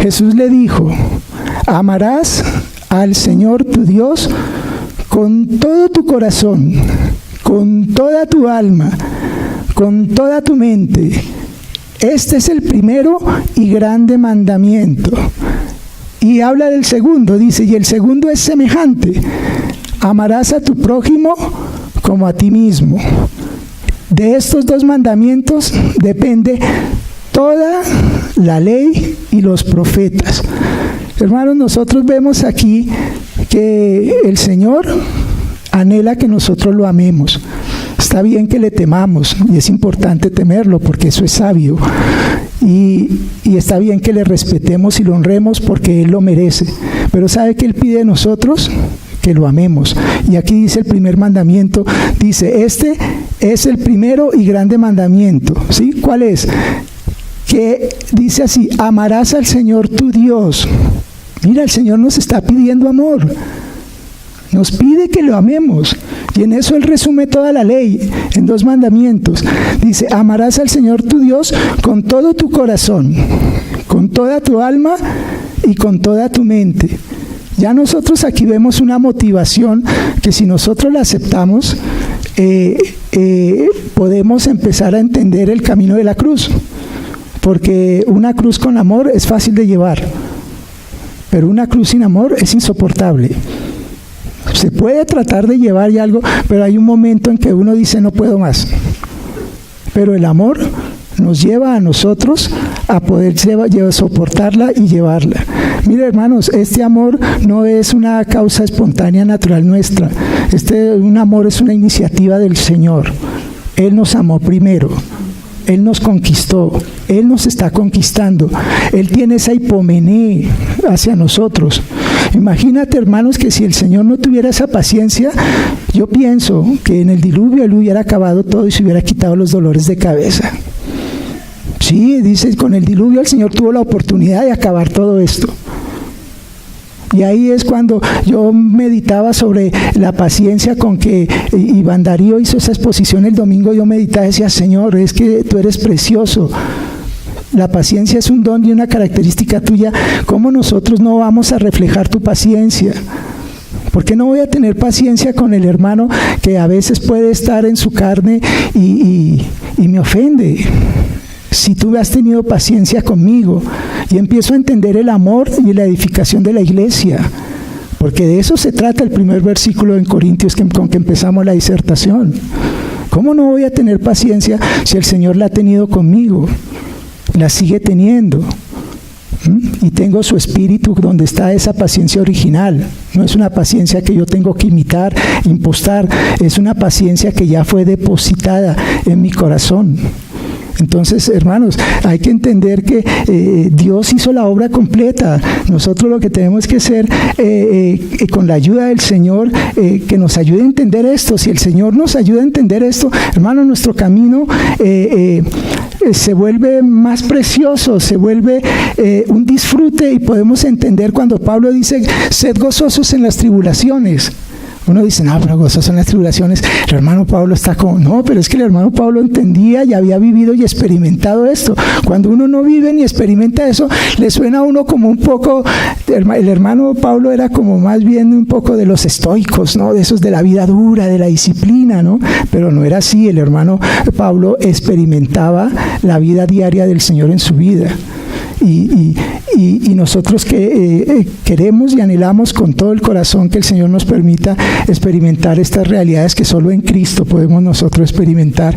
Jesús le dijo, amarás al Señor tu Dios con todo tu corazón, con toda tu alma, con toda tu mente. Este es el primero y grande mandamiento. Y habla del segundo, dice, y el segundo es semejante. Amarás a tu prójimo como a ti mismo. De estos dos mandamientos depende toda la ley y los profetas. Hermanos, nosotros vemos aquí que el Señor anhela que nosotros lo amemos. Está bien que le temamos, y es importante temerlo porque eso es sabio, y está bien que le respetemos y lo honremos porque Él lo merece, pero ¿sabe qué Él pide de nosotros? Que lo amemos. Y aquí dice el primer mandamiento, dice, este es el primero y grande mandamiento, ¿sí? ¿Cuál es? Que dice así, amarás al Señor tu Dios. Mira, el Señor nos está pidiendo amor, nos pide que lo amemos, y en eso Él resume toda la ley en dos mandamientos. Dice, amarás al Señor tu Dios con todo tu corazón, con toda tu alma y con toda tu mente. Ya nosotros aquí vemos una motivación que, si nosotros la aceptamos, podemos empezar a entender el camino de la cruz, porque una cruz con amor es fácil de llevar, pero una cruz sin amor es insoportable. Se puede tratar de llevar y algo, pero hay un momento en que uno dice no puedo más. Pero el amor nos lleva a nosotros a poder soportarla y llevarla. Mire, hermanos, este amor no es una causa espontánea natural nuestra. Un amor es una iniciativa del Señor. Él nos amó primero. Él nos conquistó, Él nos está conquistando, Él tiene esa hipomené hacia nosotros. Imagínate, hermanos, que si el Señor no tuviera esa paciencia, yo pienso que en el diluvio Él hubiera acabado todo y se hubiera quitado los dolores de cabeza. Sí, dice, con el diluvio el Señor tuvo la oportunidad de acabar todo esto. Y ahí es cuando yo meditaba sobre la paciencia con que Iván Darío hizo esa exposición el domingo. Yo meditaba y decía, Señor, es que tú eres precioso. La paciencia es un don y una característica tuya. ¿Cómo nosotros no vamos a reflejar tu paciencia? ¿Por qué no voy a tener paciencia con el hermano que a veces puede estar en su carne y me ofende? Si tú has tenido paciencia conmigo, y empiezo a entender el amor y la edificación de la iglesia, porque de eso se trata el primer versículo en Corintios con que empezamos la disertación. ¿Cómo no voy a tener paciencia si el Señor la ha tenido conmigo? La sigue teniendo. Y tengo su espíritu donde está esa paciencia original. No es una paciencia que yo tengo que imitar, impostar, es una paciencia que ya fue depositada en mi corazón. Entonces, hermanos, hay que entender que Dios hizo la obra completa. Nosotros lo que tenemos que hacer, con la ayuda del Señor, que nos ayude a entender esto. Si el Señor nos ayuda a entender esto, hermanos, nuestro camino se vuelve más precioso, se vuelve un disfrute, y podemos entender cuando Pablo dice, sed gozosos en las tribulaciones. Uno dice, no, pero gozosas son las tribulaciones. El hermano Pablo está como, no, pero es que el hermano Pablo entendía y había vivido y experimentado esto. Cuando uno no vive ni experimenta eso, le suena a uno como un poco, el hermano Pablo era como más bien un poco de los estoicos, ¿no? De esos de la vida dura, de la disciplina, ¿no? Pero no era así. El hermano Pablo experimentaba la vida diaria del Señor en su vida. Y nosotros que queremos y anhelamos con todo el corazón que el Señor nos permita experimentar estas realidades que solo en Cristo podemos nosotros experimentar.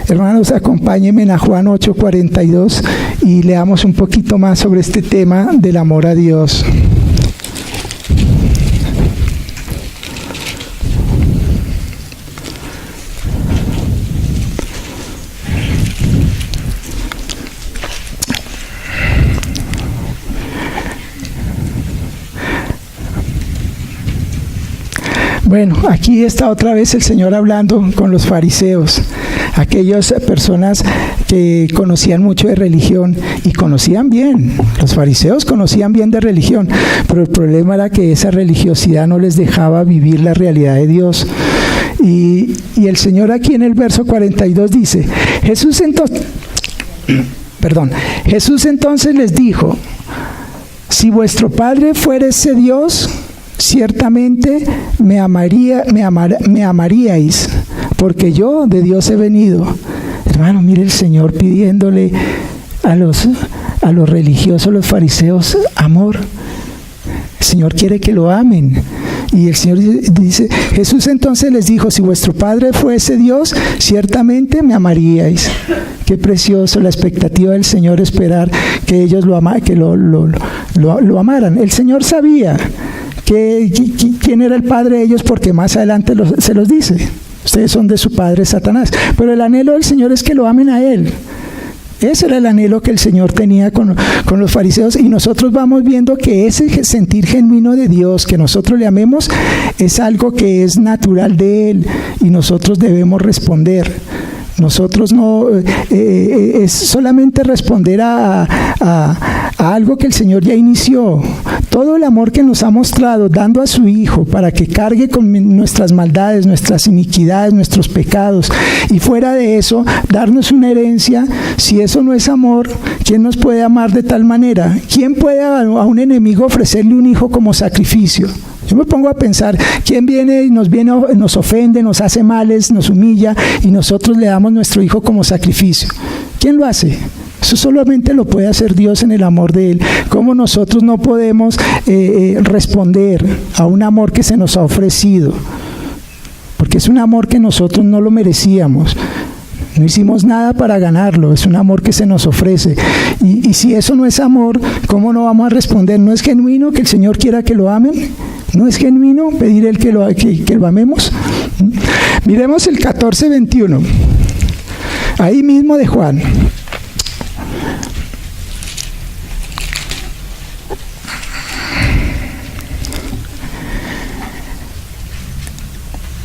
Hermanos, acompáñenme a Juan 8:42 y leamos un poquito más sobre este tema del amor a Dios. Bueno, aquí está otra vez el Señor hablando con los fariseos, aquellas personas que conocían mucho de religión y conocían bien. Los fariseos conocían bien de religión, pero el problema era que esa religiosidad no les dejaba vivir la realidad de Dios. Y el Señor aquí en el verso 42 dice, Jesús entonces les dijo, si vuestro Padre fuera ese Dios, ciertamente me amaríais, porque yo de Dios he venido. Hermano, mire el Señor pidiéndole a los religiosos, los fariseos, amor. El Señor quiere que lo amen. Y el Señor dice, Jesús entonces les dijo, si vuestro Padre fuese Dios, ciertamente me amaríais. Qué precioso la expectativa del Señor, esperar que ellos lo amaran. El Señor sabía quién era el padre de ellos, porque más adelante se los dice. Ustedes son de su padre Satanás. Pero el anhelo del Señor es que lo amen a Él. Ese era el anhelo que el Señor tenía con los fariseos, y nosotros vamos viendo que ese sentir genuino de Dios, que nosotros le amemos, es algo que es natural de Él y nosotros debemos responder. Nosotros no, es solamente responder a algo que el Señor ya inició. Todo el amor que nos ha mostrado dando a su Hijo para que cargue con nuestras maldades, nuestras iniquidades, nuestros pecados, y fuera de eso, darnos una herencia. Si eso no es amor, ¿quién nos puede amar de tal manera? ¿Quién puede a un enemigo ofrecerle un hijo como sacrificio? Yo me pongo a pensar, ¿quién viene y nos ofende, nos hace males, nos humilla y nosotros le damos nuestro hijo como sacrificio? ¿Quién lo hace? Eso solamente lo puede hacer Dios en el amor de Él. ¿Cómo nosotros no podemos responder a un amor que se nos ha ofrecido? Porque es un amor que nosotros no lo merecíamos. No hicimos nada para ganarlo, es un amor que se nos ofrece. Y si eso no es amor, ¿cómo no vamos a responder? ¿No es genuino que el Señor quiera que lo amen? ¿No es genuino pedir el que lo amemos? Miremos el 14:21, ahí mismo de Juan.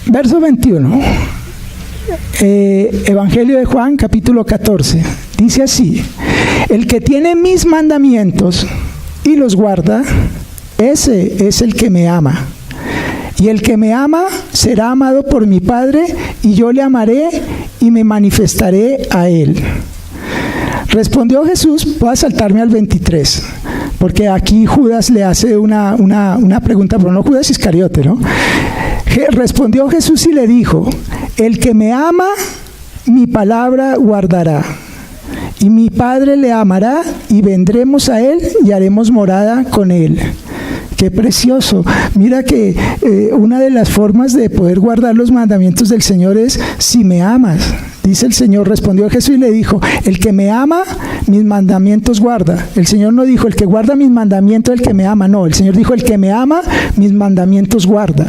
Verso 21. Evangelio de Juan, capítulo 14, dice así: el que tiene mis mandamientos y los guarda, ese es el que me ama. Y el que me ama será amado por mi Padre, y yo le amaré y me manifestaré a él. Respondió Jesús, voy a saltarme al 23, porque aquí Judas le hace una pregunta, pero no Judas Iscariote, ¿no? Respondió Jesús y le dijo: el que me ama, mi palabra guardará, y mi Padre le amará, y vendremos a él y haremos morada con él. Qué precioso. Mira que una de las formas de poder guardar los mandamientos del Señor es si me amas. Dice el Señor, respondió Jesús y le dijo: el que me ama, mis mandamientos guarda. El Señor no dijo el que guarda mis mandamientos, el que me ama. No, el Señor dijo el que me ama, mis mandamientos guarda.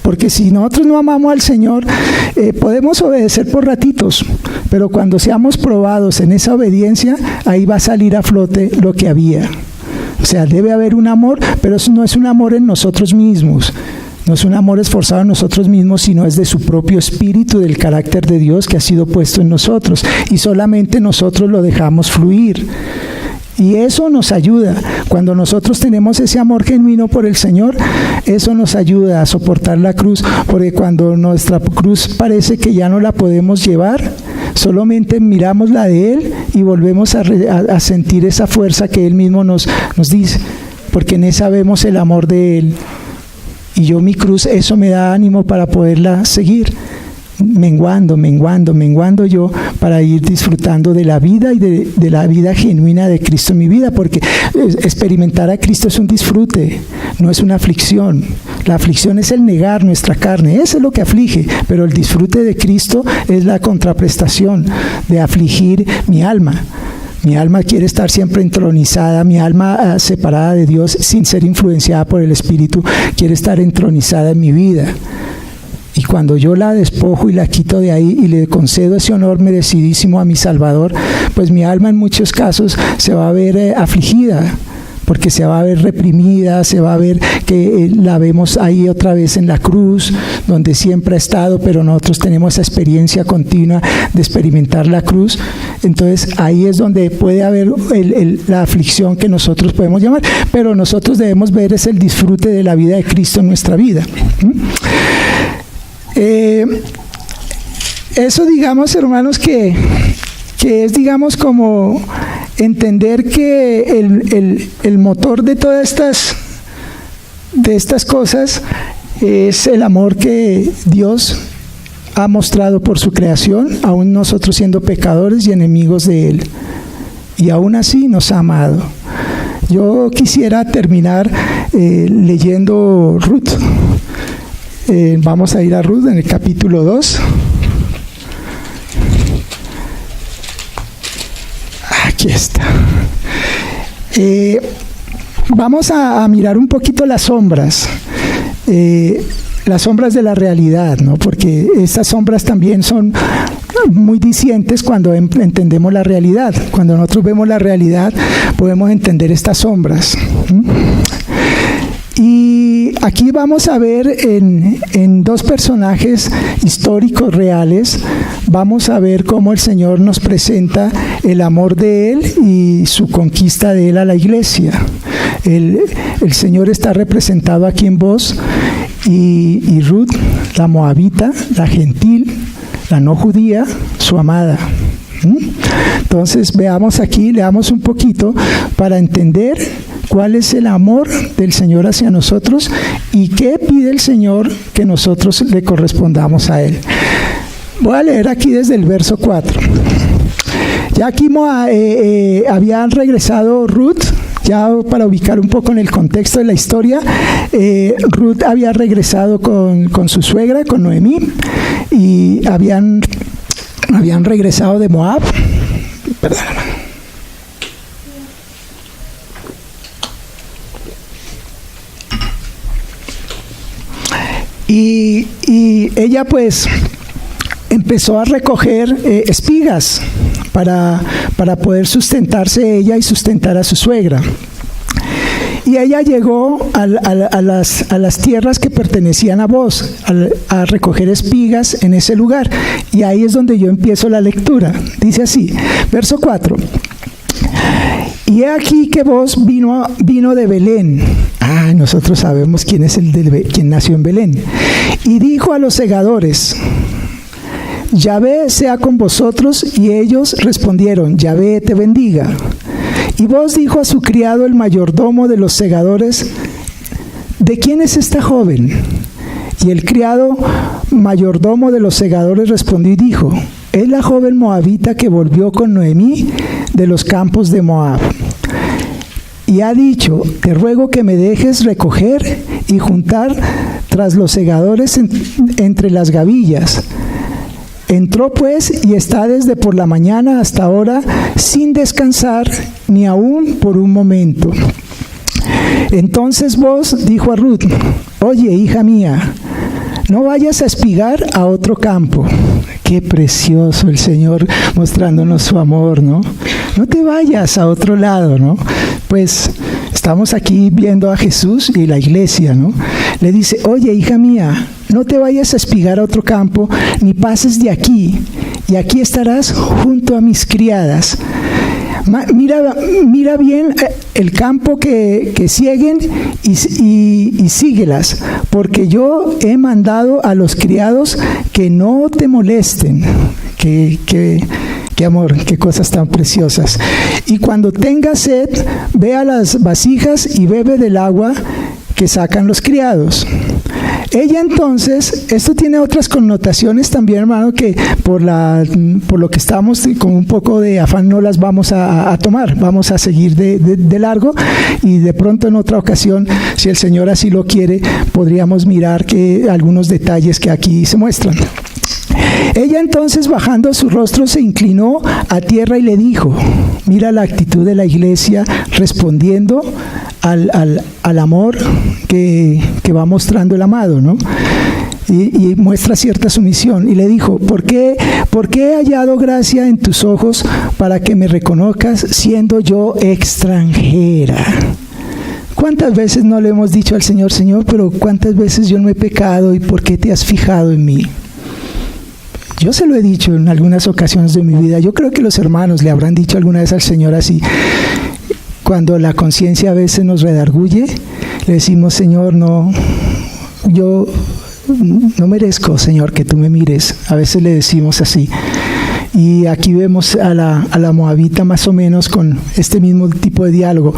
Porque si nosotros no amamos al Señor, podemos obedecer por ratitos, pero cuando seamos probados en esa obediencia, ahí va a salir a flote lo que había. O sea, debe haber un amor, pero eso no es un amor en nosotros mismos. No es un amor esforzado en nosotros mismos, sino es de su propio espíritu, del carácter de Dios que ha sido puesto en nosotros. Y solamente nosotros lo dejamos fluir. Y eso nos ayuda. Cuando nosotros tenemos ese amor genuino por el Señor, eso nos ayuda a soportar la cruz, porque cuando nuestra cruz parece que ya no la podemos llevar, solamente miramos la de Él y volvemos a sentir esa fuerza que Él mismo nos dice, porque en esa vemos el amor de Él. Y yo mi cruz, eso me da ánimo para poderla seguir. Menguando yo para ir disfrutando de la vida y de la vida genuina de Cristo en mi vida, porque experimentar a Cristo es un disfrute, no es una aflicción. La aflicción es el negar nuestra carne, eso es lo que aflige, pero el disfrute de Cristo es la contraprestación de afligir mi alma. Mi alma quiere estar siempre entronizada, mi alma separada de Dios sin ser influenciada por el Espíritu, quiere estar entronizada en mi vida. Y cuando yo la despojo y la quito de ahí y le concedo ese honor merecidísimo a mi Salvador, pues mi alma en muchos casos se va a ver afligida, porque se va a ver reprimida, se va a ver que la vemos ahí otra vez en la cruz, donde siempre ha estado, pero nosotros tenemos esa experiencia continua de experimentar la cruz. Entonces ahí es donde puede haber la aflicción que nosotros podemos llamar, pero nosotros debemos ver es el disfrute de la vida de Cristo en nuestra vida. Eso, digamos, hermanos, que es, digamos, como entender que el motor de todas estas cosas es el amor que Dios ha mostrado por su creación, aún nosotros siendo pecadores y enemigos de Él, y aún así nos ha amado. Yo quisiera terminar leyendo Ruth. Vamos a ir a Ruth en el capítulo 2. Aquí está. Vamos a mirar un poquito las sombras de la realidad, ¿no? Porque estas sombras también son muy discientes cuando entendemos la realidad. Cuando nosotros vemos la realidad, podemos entender estas sombras. Y aquí vamos a ver en dos personajes históricos reales, vamos a ver cómo el Señor nos presenta el amor de Él y su conquista de Él a la iglesia. El Señor está representado aquí en Boz y Ruth, la moabita, la gentil, la no judía, su amada. Entonces veamos aquí, leamos un poquito para entender cuál es el amor del Señor hacia nosotros y qué pide el Señor que nosotros le correspondamos a Él. Voy a leer aquí desde el verso 4. Ya aquí habían regresado Ruth, ya para ubicar un poco en el contexto de la historia. Ruth había regresado con su suegra, con Noemí, y habían regresado de Moab. Perdóname. Y ella pues empezó a recoger espigas para poder sustentarse ella y sustentar a su suegra. Y ella llegó a las tierras que pertenecían a Boz, a recoger espigas en ese lugar. Y ahí es donde yo empiezo la lectura. Dice así, verso 4. Y he aquí que Boz vino de Belén. Nosotros sabemos quién es quien nació en Belén. Y dijo a los segadores: Yahvé sea con vosotros. Y ellos respondieron: Yahvé te bendiga. Y Boz dijo a su criado, el mayordomo de los segadores: ¿de quién es esta joven? Y el criado mayordomo de los segadores respondió y dijo: es la joven moabita que volvió con Noemí de los campos de Moab. Y ha dicho: te ruego que me dejes recoger y juntar tras los segadores entre las gavillas. Entró pues y está desde por la mañana hasta ahora sin descansar ni aún por un momento. Entonces Boz dijo a Ruth: oye, hija mía, no vayas a espigar a otro campo. Qué precioso el Señor mostrándonos su amor, ¿no? No te vayas a otro lado, ¿no? Pues estamos aquí viendo a Jesús y la iglesia, ¿no? Le dice: oye, hija mía, no te vayas a espigar a otro campo, ni pases de aquí, y aquí estarás junto a mis criadas. mira bien el campo que sieguen y síguelas, porque yo he mandado a los criados que no te molesten. Qué amor, qué cosas tan preciosas. Y cuando tengas sed, ve a las vasijas y bebe del agua que sacan los criados. Ella entonces, esto tiene otras connotaciones también, hermano, que por lo que estamos con un poco de afán no las vamos a tomar, vamos a seguir de largo, y de pronto en otra ocasión, si el Señor así lo quiere, podríamos mirar algunos detalles que aquí se muestran. Ella entonces, bajando su rostro, se inclinó a tierra y le dijo, mira la actitud de la iglesia respondiendo al amor que va mostrando el amado, ¿no? Y muestra cierta sumisión, y le dijo, ¿por qué he hallado gracia en tus ojos para que me reconozcas siendo yo extranjera? ¿Cuántas veces no le hemos dicho al Señor, Señor, pero cuántas veces yo no he pecado y por qué te has fijado en mí? Yo se lo he dicho en algunas ocasiones de mi vida. Yo creo que los hermanos le habrán dicho alguna vez al Señor así. Cuando la conciencia a veces nos redarguye, le decimos, Señor, no, yo no merezco, Señor, que tú me mires. A veces le decimos así. Y aquí vemos a la moabita más o menos con este mismo tipo de diálogo.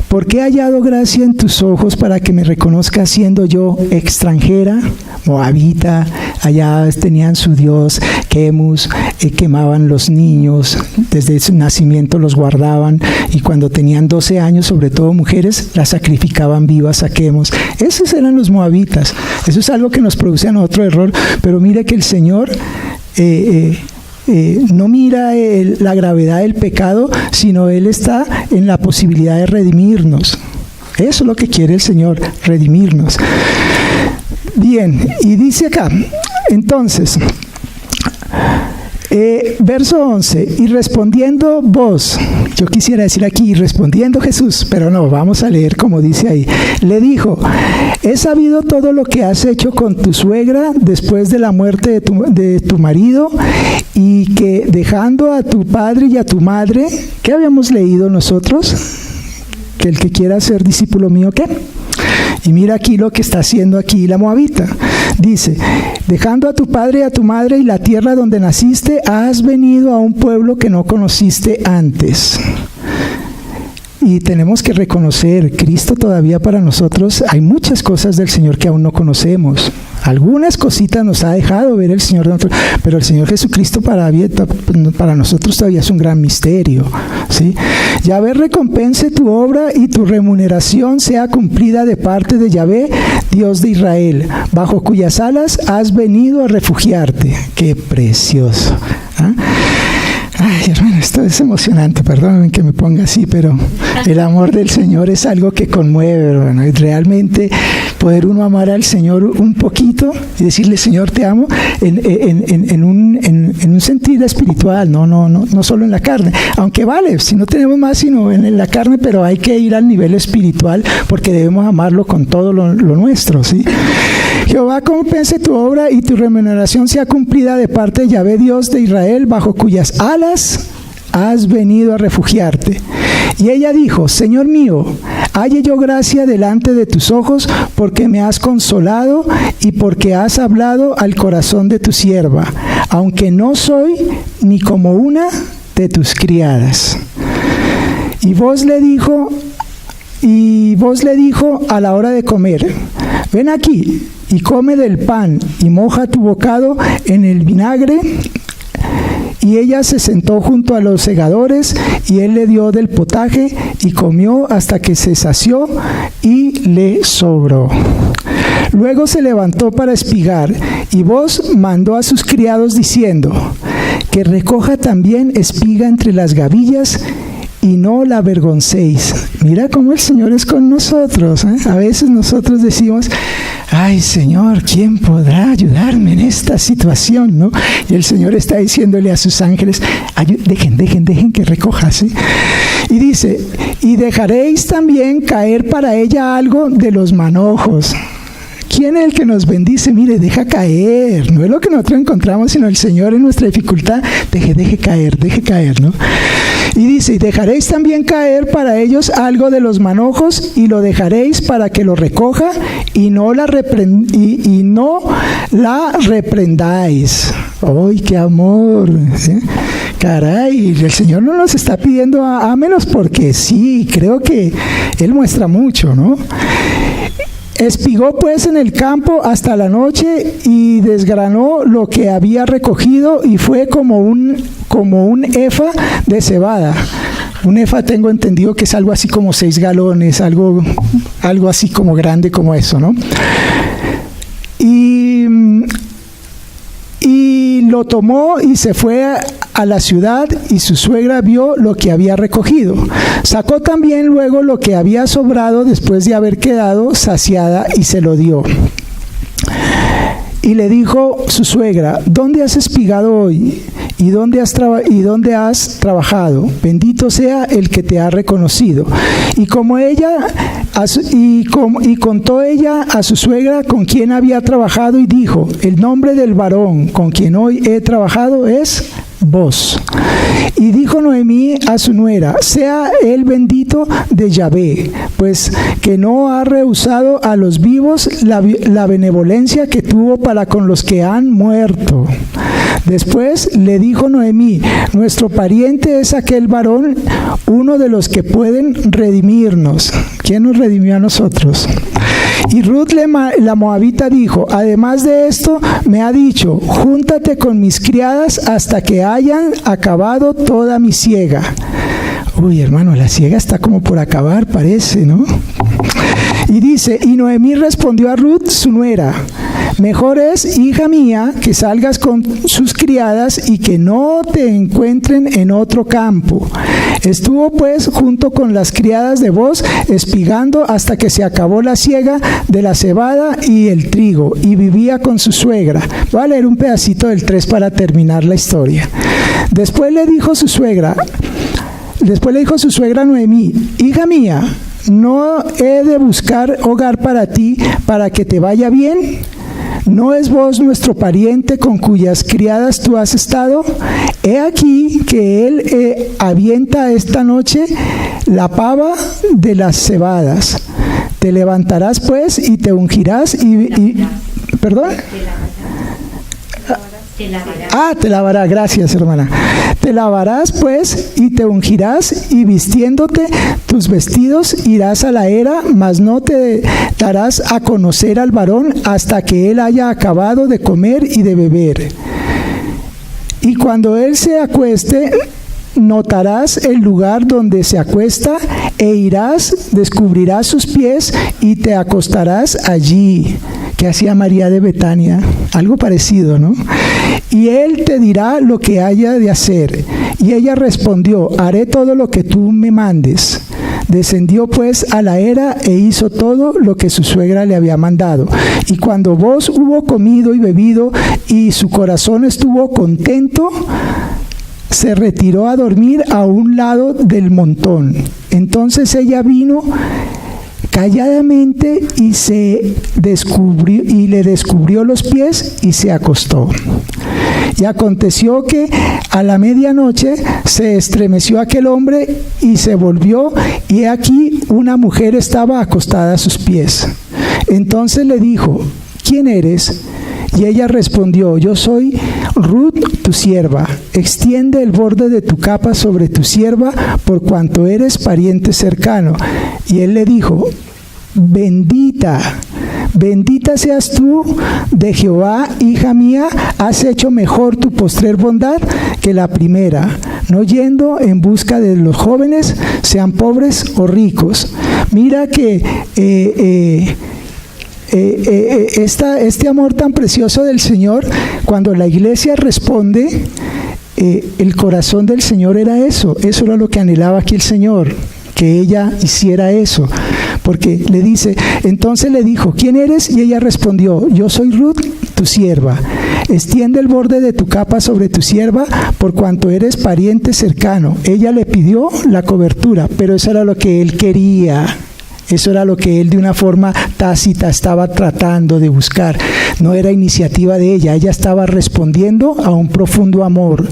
¿Por qué he hallado gracia en tus ojos para que me reconozcas siendo yo extranjera? Moabita, allá tenían su dios Quemus, quemaban los niños, desde su nacimiento los guardaban, y cuando tenían 12 años, sobre todo mujeres, las sacrificaban vivas a Quemus. Esos eran los moabitas. Eso es algo que nos produce a nosotros error, pero mire que el Señor no mira la gravedad del pecado, sino Él está en la posibilidad de redimirnos. Eso es lo que quiere el Señor, redimirnos. Bien, y dice acá, entonces, verso 11, y respondiendo vos, yo quisiera decir aquí, y respondiendo Jesús, pero no, vamos a leer como dice ahí, le dijo, he sabido todo lo que has hecho con tu suegra después de la muerte de tu marido, y que dejando a tu padre y a tu madre, ¿qué habíamos leído nosotros? Que el que quiera ser discípulo mío, ¿qué? Y mira aquí lo que está haciendo aquí la moabita. Dice, dejando a tu padre y a tu madre y la tierra donde naciste, has venido a un pueblo que no conociste antes. Y tenemos que reconocer, Cristo todavía para nosotros, hay muchas cosas del Señor que aún no conocemos. Algunas cositas nos ha dejado ver el Señor, pero el Señor Jesucristo para nosotros todavía es un gran misterio, ¿sí? Yahvé recompense tu obra y tu remuneración sea cumplida de parte de Yahvé, Dios de Israel, bajo cuyas alas has venido a refugiarte. ¡Qué precioso! ¿Ah? Ay, hermano, esto es emocionante, perdónenme que me ponga así, pero el amor del Señor es algo que conmueve, hermano, y realmente poder uno amar al Señor un poquito y decirle, Señor, te amo, en un sentido espiritual, no solo en la carne, aunque vale, si no tenemos más sino en la carne, pero hay que ir al nivel espiritual porque debemos amarlo con todo lo nuestro, ¿sí? Jehová compense tu obra y tu remuneración sea cumplida de parte de Yahvé, Dios de Israel, bajo cuyas alas has venido a refugiarte. Y ella dijo, Señor mío, halle yo gracia delante de tus ojos, porque me has consolado y porque has hablado al corazón de tu sierva, aunque no soy ni como una de tus criadas. Y vos le dijo a la hora de comer, ven aquí y come del pan y moja tu bocado en el vinagre. Y ella se sentó junto a los segadores y él le dio del potaje y comió hasta que se sació y le sobró. Luego se levantó para espigar y vos mandó a sus criados diciendo, que recoja también espiga entre las gavillas y no la avergoncéis. Mira cómo el Señor es con nosotros, ¿eh? A veces nosotros decimos, ay Señor, ¿quién podrá ayudarme en esta situación? ¿No? Y el Señor está diciéndole a sus ángeles, dejen que recoja, ¿sí? Y dice, y dejaréis también caer para ella algo de los manojos. ¿Quién es el que nos bendice? Mire, deja caer. No es lo que nosotros encontramos, sino el Señor en nuestra dificultad. Deje caer, ¿no? Y dice, y dejaréis también caer para ellos algo de los manojos, y lo dejaréis para que lo recoja, y no la reprendáis. ¡Ay, qué amor! ¿Sí? Caray, el Señor no nos está pidiendo ámenos porque sí, creo que Él muestra mucho, ¿no? Espigó pues en el campo hasta la noche y desgranó lo que había recogido, y fue como un efa de cebada. Un efa tengo entendido que es algo así como 6 galones, algo así como grande como eso, ¿no? Y lo tomó y se fue a la ciudad, y su suegra vio lo que había recogido. Sacó también luego lo que había sobrado después de haber quedado saciada, y se lo dio. Y le dijo su suegra, ¿dónde has espigado hoy? ¿Y dónde has trabajado? Bendito sea el que te ha reconocido. Y contó ella a su suegra con quien había trabajado, y dijo, el nombre del varón con quien hoy he trabajado es Boz. Y dijo Noemí a su nuera, sea él bendito de Yahvé, pues que no ha rehusado a los vivos la benevolencia que tuvo para con los que han muerto. Después le dijo Noemí, nuestro pariente es aquel varón, uno de los que pueden redimirnos. ¿Quién nos redimió a nosotros? Y Ruth la moabita dijo, además de esto me ha dicho, júntate con mis criadas hasta que hayan acabado toda mi siega. Uy, hermano, la siega está como por acabar, parece, ¿no? Y dice, y Noemí respondió a Ruth, su nuera, mejor es, hija mía, que salgas con sus criadas y que no te encuentren en otro campo. Estuvo pues junto con las criadas de Boz, espigando hasta que se acabó la siega de la cebada y el trigo, y vivía con su suegra. Voy a leer un pedacito del 3 para terminar la historia. Después le dijo su suegra a Noemí, hija mía, ¿no he de buscar hogar para ti, para que te vaya bien? ¿No es Boz nuestro pariente con cuyas criadas tú has estado? He aquí que él avienta esta noche la pava de las cebadas. Te levantarás pues y te ungirás ¿perdón? Te lavará, gracias hermana. Te lavarás pues y te ungirás, y vistiéndote tus vestidos irás a la era, mas no te darás a conocer al varón hasta que él haya acabado de comer y de beber. Y cuando él se acueste, notarás el lugar donde se acuesta, e irás, descubrirás sus pies y te acostarás allí. Que hacía María de Betania, algo parecido, ¿no? Y él te dirá lo que haya de hacer. Y ella respondió, haré todo lo que tú me mandes. Descendió pues a la era e hizo todo lo que su suegra le había mandado. Y cuando Boz hubo comido y bebido y su corazón estuvo contento, se retiró a dormir a un lado del montón. Entonces ella vino calladamente y le descubrió los pies y se acostó. Y aconteció que a la medianoche se estremeció aquel hombre y se volvió, y he aquí una mujer estaba acostada a sus pies. Entonces le dijo, ¿quién eres? Y ella respondió, yo soy Ruth, tu sierva. Extiende el borde de tu capa sobre tu sierva, por cuanto eres pariente cercano. Y él le dijo, bendita seas tú de Jehová, hija mía, has hecho mejor tu postrer bondad que la primera, no yendo en busca de los jóvenes, sean pobres o ricos. Mira que este amor tan precioso del Señor, cuando la iglesia responde, el corazón del Señor era eso era lo que anhelaba aquí el Señor, que ella hiciera eso, porque le dice, entonces le dijo, ¿quién eres? Y ella respondió, yo soy Ruth, tu sierva. Extiende el borde de tu capa sobre tu sierva, por cuanto eres pariente cercano. Ella le pidió la cobertura, pero eso era lo que él quería. Eso era lo que él de una forma tácita estaba tratando de buscar. No era iniciativa de ella, ella estaba respondiendo a un profundo amor.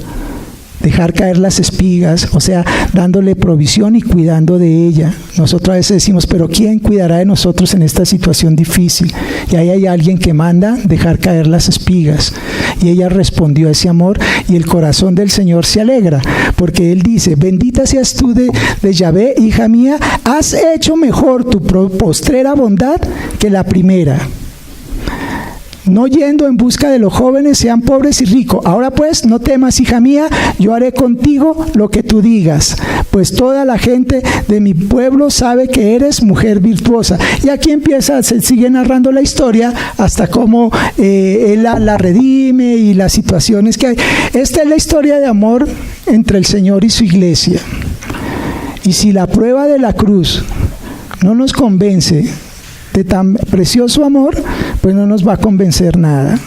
Dejar caer las espigas, o sea, dándole provisión y cuidando de ella. Nosotros a veces decimos, pero ¿quién cuidará de nosotros en esta situación difícil? Y ahí hay alguien que manda dejar caer las espigas. Y ella respondió a ese amor, y el corazón del Señor se alegra, porque Él dice, bendita seas tú de Yahvé, hija mía, has hecho mejor tu postrera bondad que la primera. No yendo en busca de los jóvenes, sean pobres y ricos. Ahora pues, no temas, hija mía, yo haré contigo lo que tú digas, pues toda la gente de mi pueblo sabe que eres mujer virtuosa. Y aquí se sigue narrando la historia hasta cómo él la redime y las situaciones que hay. Esta es la historia de amor entre el Señor y su iglesia. Y si la prueba de la cruz no nos convence de tan precioso amor, pues no nos va a convencer nada.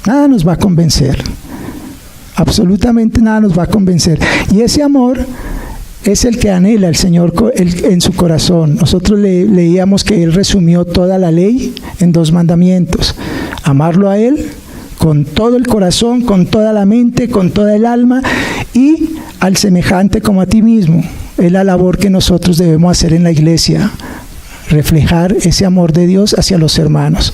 Nada nos va a convencer. Absolutamente nada nos va a convencer. Y ese amor es el que anhela el Señor en su corazón. Nosotros leíamos que Él resumió toda la ley en 2 mandamientos. Amarlo a Él con todo el corazón, con toda la mente, con toda el alma, y al semejante como a ti mismo. Es la labor que nosotros debemos hacer en la iglesia. Reflejar ese amor de Dios hacia los hermanos.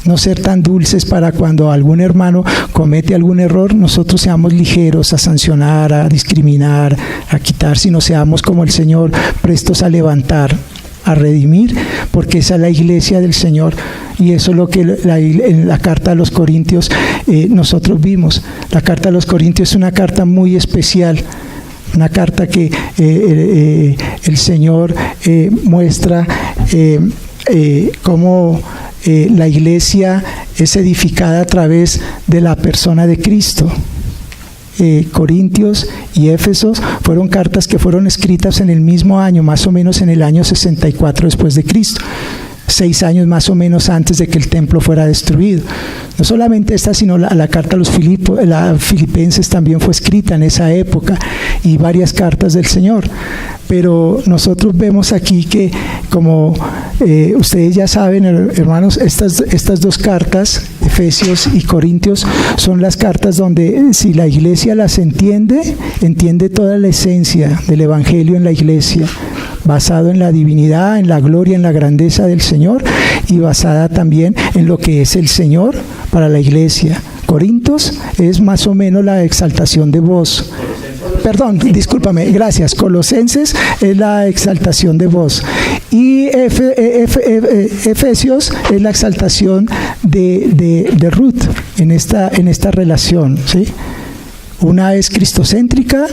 No ser tan dulces para cuando algún hermano comete algún error, nosotros seamos ligeros a sancionar, a discriminar, a quitar, sino seamos como el Señor, prestos a levantar, a redimir, porque esa es la iglesia del Señor. Y eso es lo que en la carta a los Corintios nosotros vimos. La carta a los Corintios es una carta muy especial. Una carta que el Señor muestra cómo la iglesia es edificada a través de la persona de Cristo. Corintios y Éfesos fueron cartas que fueron escritas en el mismo año, más o menos en el año 64 después de Cristo. 6 años más o menos antes de que el templo fuera destruido. No solamente esta, sino la carta a los Filipenses también fue escrita en esa época, y varias cartas del Señor. Pero nosotros vemos aquí que, como ustedes ya saben, hermanos, estas 2 cartas, Efesios y Corintios, son las cartas donde, si la iglesia las entiende toda la esencia del Evangelio en la iglesia, basado en la divinidad, en la gloria, en la grandeza del Señor, y basada también en lo que es el Señor para la iglesia. Corintios es más o menos la exaltación de voz. Perdón, discúlpame, gracias. Colosenses es la exaltación de voz. Y Efesios es la exaltación de Ruth en esta relación, ¿sí? Una es cristocéntrica,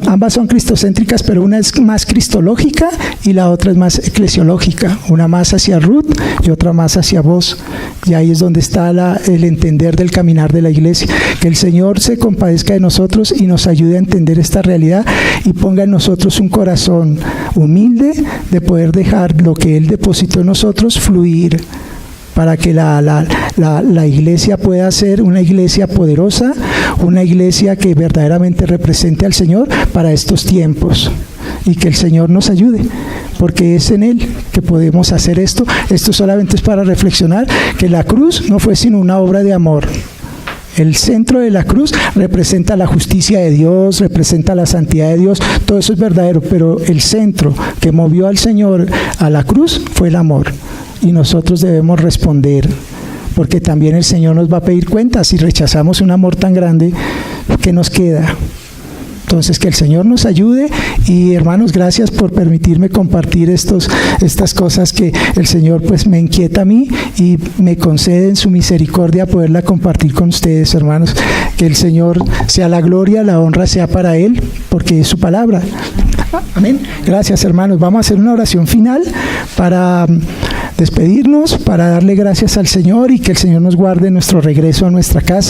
ambas son cristocéntricas, pero una es más cristológica y la otra es más eclesiológica, una más hacia Ruth y otra más hacia vos. Y ahí es donde está el entender del caminar de la iglesia. Que el Señor se compadezca de nosotros y nos ayude a entender esta realidad y ponga en nosotros un corazón humilde de poder dejar lo que Él depositó en nosotros fluir, para que la iglesia pueda ser una iglesia poderosa, una iglesia que verdaderamente represente al Señor para estos tiempos, y que el Señor nos ayude, porque es en Él que podemos hacer esto. Esto solamente es para reflexionar que la cruz no fue sino una obra de amor. El centro de la cruz representa la justicia de Dios, representa la santidad de Dios, todo eso es verdadero, pero el centro que movió al Señor a la cruz fue el amor. Y nosotros debemos responder, porque también el Señor nos va a pedir cuentas. Si rechazamos un amor tan grande, ¿qué nos queda? Entonces, que el Señor nos ayude. Y hermanos, gracias por permitirme compartir estas cosas que el Señor pues me inquieta a mí y me concede en su misericordia poderla compartir con ustedes, hermanos. Que el Señor sea la gloria, la honra sea para Él, porque es su palabra. Amén. Gracias, hermanos. Vamos a hacer una oración final para despedirnos, para darle gracias al Señor y que el Señor nos guarde nuestro regreso a nuestra casa.